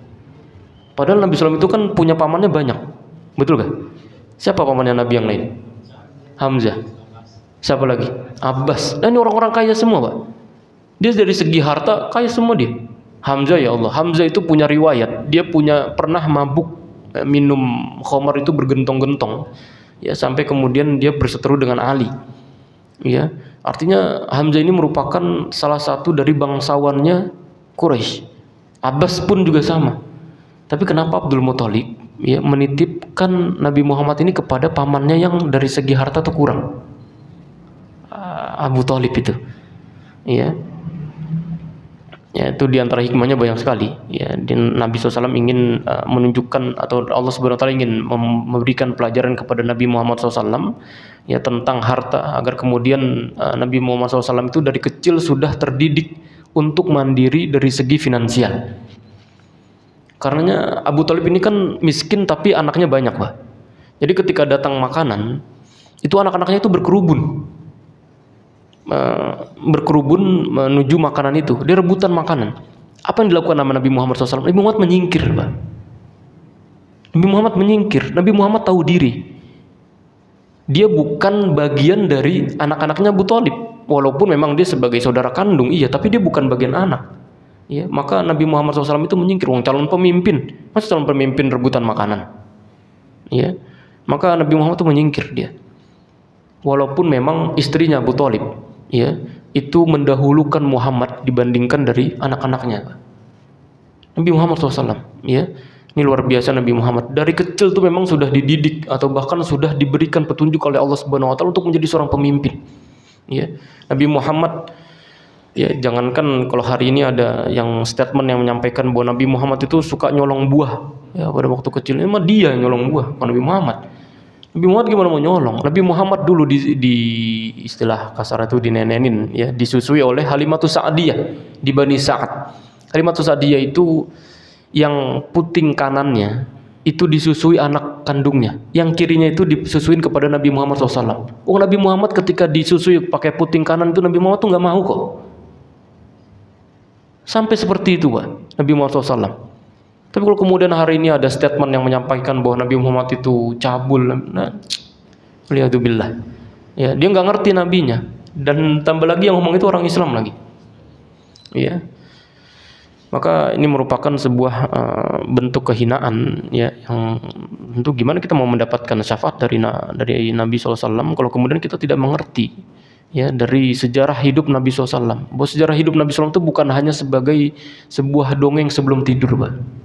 Padahal Nabi SAW itu kan punya pamannya banyak. Betul gak? Siapa pamannya Nabi yang lain? Hamzah. Siapa lagi? Abbas. Dan ini orang-orang kaya semua, Pak. Dia dari segi harta kaya semua dia. Hamzah, ya Allah, Hamzah itu punya riwayat, dia pernah mabuk, minum khamar itu bergentong-gentong, ya, sampai kemudian dia berseteru dengan Ali, ya. Artinya Hamzah ini merupakan salah satu dari bangsawannya Quraisy. Abbas pun juga sama. Tapi kenapa Abdul Muthalib, ya, menitipkan Nabi Muhammad ini kepada pamannya yang dari segi harta tuh kurang? Abu Thalib itu, ya. Ya, itu diantara hikmahnya banyak sekali, ya. Nabi SAW ingin menunjukkan, atau Allah Subhanahu Wa Taala ingin memberikan pelajaran kepada Nabi Muhammad SAW, ya, tentang harta, agar kemudian Nabi Muhammad SAW itu dari kecil sudah terdidik untuk mandiri dari segi finansial. Karenanya Abu Thalib ini kan miskin tapi anaknya banyak, Pak. Jadi ketika datang makanan, itu anak-anaknya itu berkerubun menuju makanan itu, dia rebutan makanan. Apa yang dilakukan sama Nabi Muhammad SAW? Nabi Muhammad menyingkir, Pak. Nabi Muhammad menyingkir. Nabi Muhammad tahu diri, dia bukan bagian dari anak-anaknya Abu Thalib. Walaupun memang dia sebagai saudara kandung, iya, tapi dia bukan bagian anak, ya. Maka Nabi Muhammad SAW itu menyingkir. Wong calon pemimpin, masa calon pemimpin rebutan makanan, ya. Maka Nabi Muhammad itu menyingkir dia. Walaupun memang istrinya Abu Thalib, ya, itu mendahulukan Muhammad dibandingkan dari anak-anaknya. Nabi Muhammad SAW, ya, ini luar biasa. Nabi Muhammad dari kecil tuh memang sudah dididik atau bahkan sudah diberikan petunjuk oleh Allah Subhanahu Wa Taala untuk menjadi seorang pemimpin, ya. Nabi Muhammad, ya, jangankan kalau hari ini ada yang statement yang menyampaikan bahwa Nabi Muhammad itu suka nyolong buah, ya, pada waktu kecil. Emang dia yang nyolong buah, bukan Nabi Muhammad. Nabi Muhammad gimana mau nyolong? Nabi Muhammad dulu di istilah kasar itu dinenenin, ya, disusui oleh Halimatus Sa'diyah di Bani Sa'ad. Halimatus Sa'diyah itu yang puting kanannya itu disusui anak kandungnya, yang kirinya itu disusuin kepada Nabi Muhammad SAW. Oh, Nabi Muhammad ketika disusui pakai puting kanan itu Nabi Muhammad tuh nggak mau kok. Sampai seperti itu, Pak, Nabi Muhammad SAW. Tapi kalau kemudian hari ini ada statement yang menyampaikan bahwa Nabi Muhammad itu cabul, nah, waliyadzubillah, ya, dia nggak ngerti nabinya, dan tambah lagi yang ngomong itu orang Islam lagi, ya. Maka ini merupakan sebuah bentuk kehinaan, ya, yang tentu gimana kita mau mendapatkan syafaat dari Nabi SAW kalau kemudian kita tidak mengerti, ya, dari sejarah hidup Nabi SAW. Bahwa sejarah hidup Nabi SAW itu bukan hanya sebagai sebuah dongeng sebelum tidur, Pak.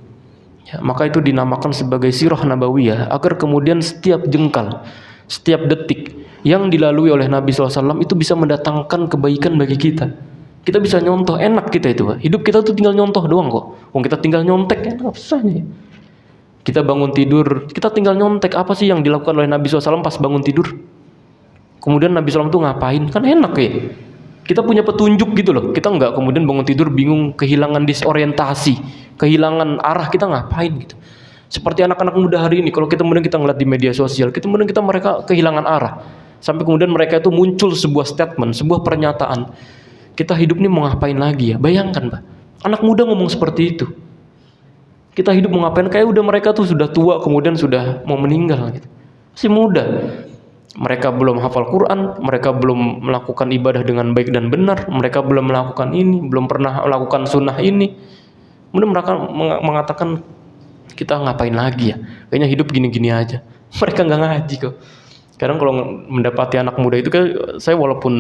Ya, maka itu dinamakan sebagai sirah nabawiyah, agar kemudian setiap jengkal, setiap detik yang dilalui oleh Nabi SAW itu bisa mendatangkan kebaikan bagi kita. Kita bisa nyontoh, enak kita itu, Pak. Hidup kita tuh tinggal nyontoh doang kok. Kita tinggal nyontek, enak, susahnya. Kita bangun tidur, kita tinggal nyontek apa sih yang dilakukan oleh Nabi SAW pas bangun tidur. Kemudian Nabi SAW tuh ngapain, kan enak, ya. Kita punya petunjuk gitu loh. Kita nggak kemudian bangun tidur bingung, kehilangan disorientasi, kehilangan arah, kita ngapain gitu. Seperti anak-anak muda hari ini, kalau kita ngeliat di media sosial, mereka kehilangan arah. Sampai kemudian mereka itu muncul sebuah statement, sebuah pernyataan. Kita hidup ini mau ngapain lagi ya? Bayangkan, Pak. Anak muda ngomong seperti itu. Kita hidup mau ngapain? Kayak udah mereka tuh sudah tua, kemudian sudah mau meninggal gitu. Masih muda. Mereka belum hafal Quran, mereka belum melakukan ibadah dengan baik dan benar, mereka belum melakukan ini, belum pernah melakukan sunnah ini. Kemudian mereka mengatakan, kita ngapain lagi ya? Kayaknya hidup gini-gini aja. Mereka nggak ngaji kok. Kadang kalau mendapati anak muda itu, kayak saya walaupun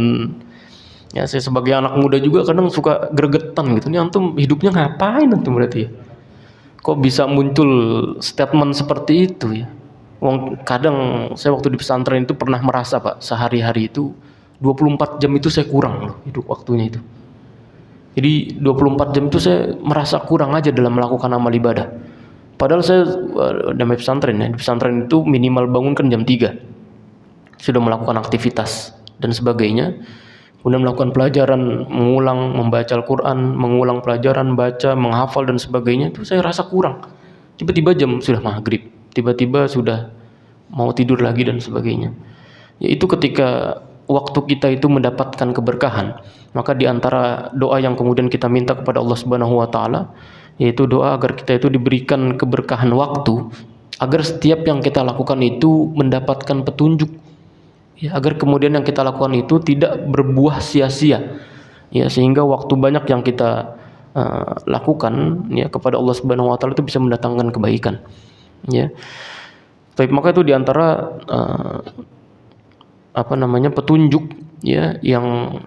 ya saya sebagai anak muda juga kadang suka gregetan gitu. Ini antum hidupnya ngapain antum berarti ya? Kok bisa muncul statement seperti itu ya? Kadang saya waktu di pesantren itu pernah merasa, Pak, sehari-hari itu 24 jam itu saya kurang loh hidup waktunya itu. Jadi 24 jam itu saya merasa kurang aja dalam melakukan amal ibadah. Padahal saya namanya pesantren ya, di pesantren itu minimal bangun kan jam 3. Sudah melakukan aktivitas dan sebagainya. Kemudian melakukan pelajaran, mengulang, membaca Al-Quran, mengulang pelajaran, baca, menghafal dan sebagainya, itu saya rasa kurang. Tiba-tiba jam sudah maghrib, tiba-tiba sudah mau tidur lagi dan sebagainya. Yaitu ketika waktu kita itu mendapatkan keberkahan, maka diantara doa yang kemudian kita minta kepada Allah Subhanahu Wa Taala, yaitu doa agar kita itu diberikan keberkahan waktu, agar setiap yang kita lakukan itu mendapatkan petunjuk, ya, agar kemudian yang kita lakukan itu tidak berbuah sia-sia, ya, sehingga waktu banyak yang kita lakukan ya kepada Allah Subhanahu wa taala itu bisa mendatangkan kebaikan. Ya. Tapi maka itu diantara petunjuk ya yang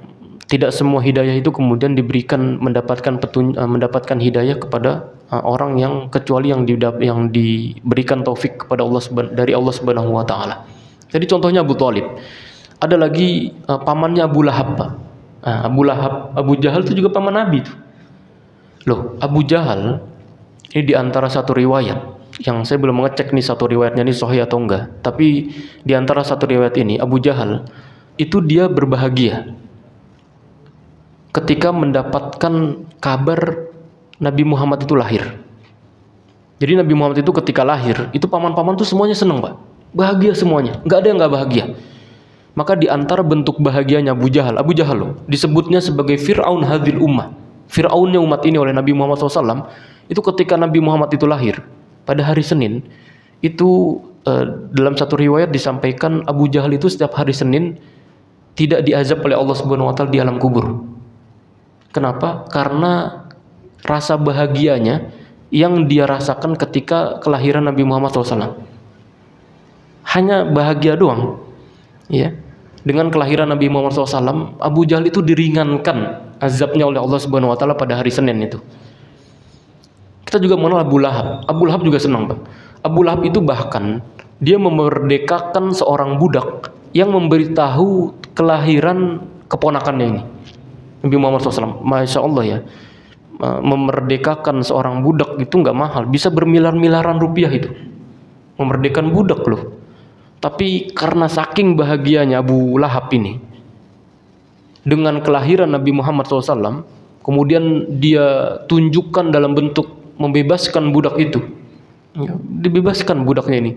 tidak semua hidayah itu kemudian diberikan mendapatkan hidayah kepada orang yang kecuali yang diberikan taufik kepada dari Allah Subhanahu wa taala. Jadi contohnya Abu Thalib. Ada lagi pamannya Abu Lahab, Pak. Abu Jahal itu juga paman Nabi itu. Loh, Abu Jahal ini di antara satu riwayat yang saya belum mengecek nih satu riwayatnya ini sahih atau enggak. Tapi di antara satu riwayat ini Abu Jahal itu dia berbahagia ketika mendapatkan kabar Nabi Muhammad itu lahir. Jadi Nabi Muhammad itu ketika lahir itu paman-paman tuh semuanya senang, Pak. Bahagia semuanya, nggak ada yang nggak bahagia. Maka di antara bentuk bahagianya Abu Jahal loh, disebutnya sebagai Fir'aun hadhil ummah. Fir'aunnya umat ini oleh Nabi Muhammad SAW, itu ketika Nabi Muhammad itu lahir, pada hari Senin, itu dalam satu riwayat disampaikan Abu Jahal itu setiap hari Senin tidak diazab oleh Allah Subhanahu wa taala di alam kubur. Kenapa? Karena rasa bahagianya yang dia rasakan ketika kelahiran Nabi Muhammad SAW. Hanya bahagia doang. Ya, dengan kelahiran Nabi Muhammad SAW, Abu Jahal itu diringankan azabnya oleh Allah Subhanahu wa taala pada hari Senin itu. Kita juga mengenal Abu Lahab. Abu Lahab juga senang, Pak. Abu Lahab itu bahkan dia memerdekakan seorang budak yang memberitahu kelahiran keponakannya ini, Nabi Muhammad SAW. Masya Allah ya, memerdekakan seorang budak itu nggak mahal, bisa bermiliar-miliaran rupiah itu. Memerdekakan budak loh. Tapi karena saking bahagianya Abu Lahab ini dengan kelahiran Nabi Muhammad SAW, kemudian dia tunjukkan dalam bentuk membebaskan budak itu. Ya, dibebaskan budaknya ini.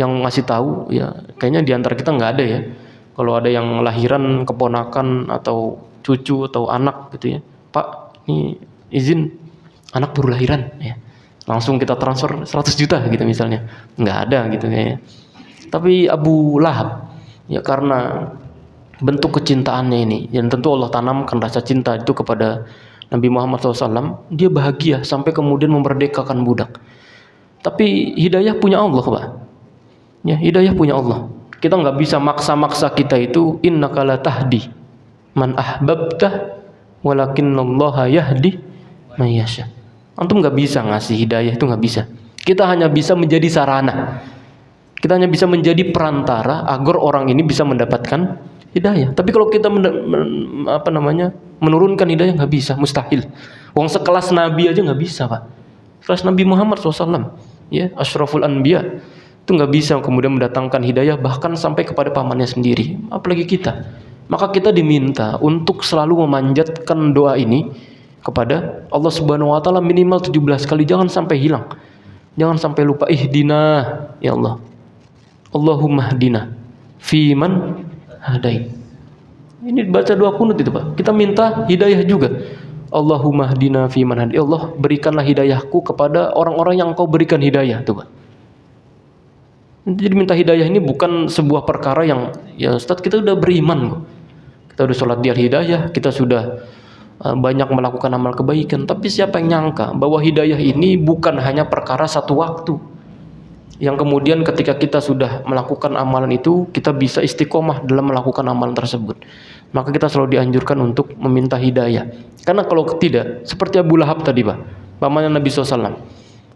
Yang ngasih tahu ya kayaknya diantara kita nggak ada ya. Kalau ada yang lahiran keponakan atau cucu atau anak gitu ya, Pak, ini izin anak baru lahiran ya. Langsung kita transfer 100 juta gitu misalnya. Nggak ada gitu kayaknya. Tapi Abu Lahab ya karena bentuk kecintaannya ini, dan tentu Allah tanamkan rasa cinta itu kepada Nabi Muhammad SAW, dia bahagia sampai kemudian memerdekakan budak. Tapi hidayah punya Allah, Pak. Ya, hidayah punya Allah. Kita nggak bisa maksa-maksa kita itu, innaka la tahdi man ahbabtah walakinallaha yahdi man yasha. Antum nggak bisa ngasih hidayah, itu nggak bisa. Kita hanya bisa menjadi sarana. Kita hanya bisa menjadi perantara agar orang ini bisa mendapatkan hidayah. Tapi kalau kita menurunkan hidayah nggak bisa, mustahil. Wong sekelas Nabi aja nggak bisa, Pak. Sekelas Nabi Muhammad SAW, ya, Ashraful Anbiya, itu nggak bisa kemudian mendatangkan hidayah bahkan sampai kepada pamannya sendiri. Apalagi kita. Maka kita diminta untuk selalu memanjatkan doa ini kepada Allah Subhanahu Wa Taala minimal 17 kali. Jangan sampai hilang. Jangan sampai lupa. Ihdina, ya Allah. Allahumma hdina fiman hadait. Ini baca doa kunut itu, Pak. Kita minta hidayah juga. Allahumma hdina fiman hadait. Ya Allah, berikanlah hidayahku kepada orang-orang yang Engkau berikan hidayah, tuh, Pak. Jadi minta hidayah ini bukan sebuah perkara yang ya Ustaz, kita sudah beriman kok. Kita sudah sholat di hidayah, kita sudah banyak melakukan amal kebaikan. Tapi siapa yang nyangka bahwa hidayah ini bukan hanya perkara satu waktu, yang kemudian ketika kita sudah melakukan amalan itu, kita bisa istiqomah dalam melakukan amalan tersebut. Maka kita selalu dianjurkan untuk meminta hidayah. Karena kalau tidak, seperti Abu Lahab tadi, Pak, pamannya Nabi SAW.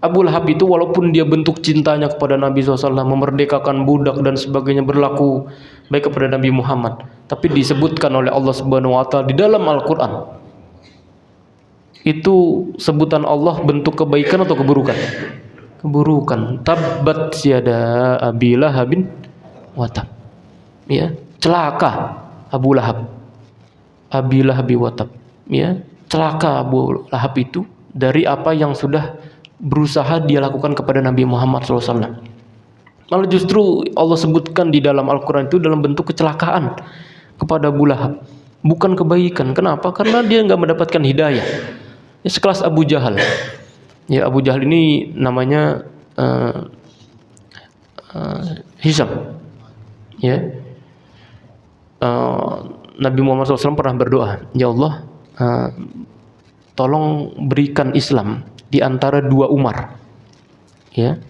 Abu Lahab itu walaupun dia bentuk cintanya kepada Nabi SAW, memerdekakan budak dan sebagainya, berlaku baik kepada Nabi Muhammad, tapi disebutkan oleh Allah Subhanahu Wa Taala di dalam Al-Quran, itu sebutan Allah bentuk kebaikan atau keburukan? Keburukan. Tabbat yada Abi Lahabin wa tab. Ya, celaka Abu Lahab. Abi Lahabi wa tab. Ya, celaka Abu Lahab itu dari apa yang sudah berusaha dia lakukan kepada Nabi Muhammad SAW. Malah justru Allah sebutkan di dalam Al-Quran itu dalam bentuk kecelakaan kepada Abu Lahab, bukan kebaikan. Kenapa? Karena dia nggak mendapatkan hidayah. Ya, sekelas Abu Jahal. Ya, Abu Jahal ini namanya Hisham. Ya, Nabi Muhammad SAW pernah berdoa, ya Allah, tolong berikan Islam di antara dua Umar. Ya,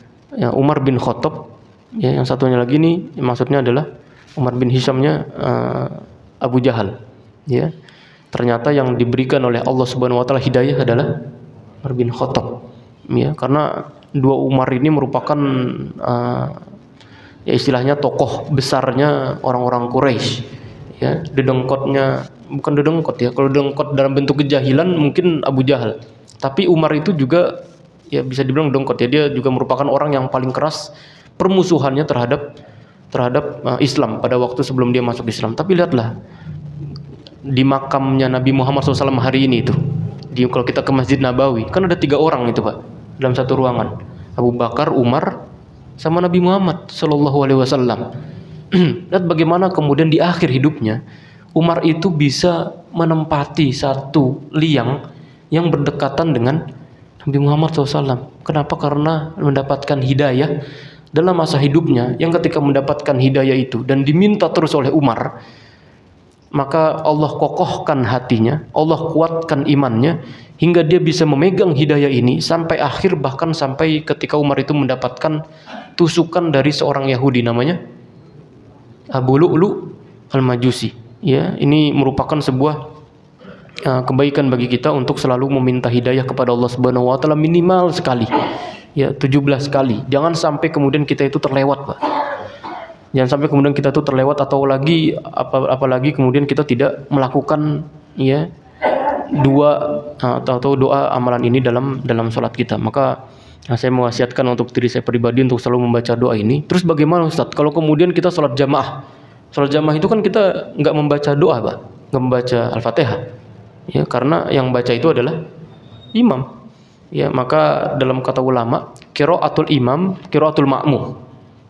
Umar bin Khattab, ya, yang satunya lagi nih maksudnya adalah Umar bin Hisamnya Abu Jahal. Ya, ternyata yang diberikan oleh Allah Subhanahu Wa Taala hidayah adalah Umar bin Khattab. Ya, karena dua Umar ini merupakan ya istilahnya tokoh besarnya orang-orang Quraisy. Ya, dedengkotnya, bukan dedengkot ya, kalau dedengkot dalam bentuk kejahilan mungkin Abu Jahal. Tapi Umar itu juga ya bisa dibilang dedengkot ya, dia juga merupakan orang yang paling keras permusuhannya terhadap Islam pada waktu sebelum dia masuk Islam. Tapi lihatlah di makamnya Nabi Muhammad SAW hari ini itu, kalau kita ke Masjid Nabawi kan ada 3 orang itu Pak dalam satu ruangan, Abu Bakar, Umar, sama Nabi Muhammad SAW. Lihat bagaimana kemudian di akhir hidupnya Umar itu bisa menempati satu liang yang berdekatan dengan Nabi Muhammad SAW. Kenapa? Karena mendapatkan hidayah dalam masa hidupnya, yang ketika mendapatkan hidayah itu dan diminta terus oleh Umar, maka Allah kokohkan hatinya, Allah kuatkan imannya hingga dia bisa memegang hidayah ini sampai akhir, bahkan sampai ketika Umar itu mendapatkan tusukan dari seorang Yahudi namanya Abu Lu'lu' al-Majusi. Ya, ini merupakan sebuah kebaikan bagi kita untuk selalu meminta hidayah kepada Allah Subhanahu wa taala minimal sekali. Ya, 17 kali. Jangan sampai kemudian kita itu terlewat, Pak. Jangan sampai kemudian kita itu terlewat, atau lagi apalagi kemudian kita tidak melakukan ya atau doa amalan ini dalam salat kita. Maka saya mewasiatkan untuk diri saya pribadi untuk selalu membaca doa ini. Terus bagaimana Ustaz kalau kemudian kita salat jamaah? Salat jamaah itu kan kita nggak membaca doa, Pak, nggak membaca Al-Fatihah. Ya, karena yang baca itu adalah imam. Ya, maka dalam kata ulama, qiraatul imam, qiraatul ma'mum.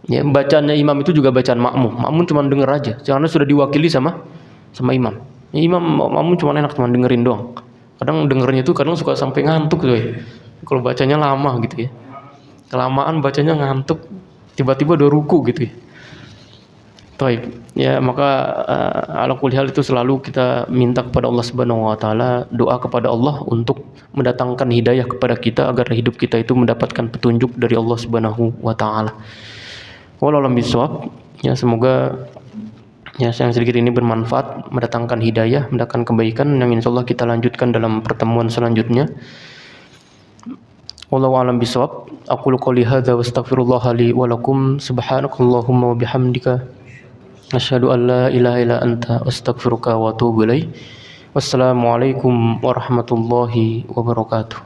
Ya, bacaannya imam itu juga bacaan makmum. Makmum cuma denger aja, karena sudah diwakili sama imam. Ya, makmum cuma enak cuma dengerin doang. Kadang dengernya itu kadang suka sampai ngantuk tuh ya. Kalau bacanya lama gitu ya. Kelamaan bacanya ngantuk, tiba-tiba udah ruku gitu ya. Baik, ya maka ala kulli hal itu selalu kita minta kepada Allah Subhanahu wa taala, doa kepada Allah untuk mendatangkan hidayah kepada kita agar hidup kita itu mendapatkan petunjuk dari Allah Subhanahu wa taala. Wallahu a'lam bishawab. Ya, semoga ya yang sedikit ini bermanfaat, mendatangkan hidayah, mendatangkan kebaikan yang insyaallah kita lanjutkan dalam pertemuan selanjutnya. Wallahu a'lam bishawab. Aqulu qouli hadza wa astaghfirullah li wa lakum. Subhanakallahumma wa bihamdika asyhadu an la ilaha illa anta astaghfiruka wa atubu ilaik. Wassalamualaikum warahmatullahi wabarakatuh.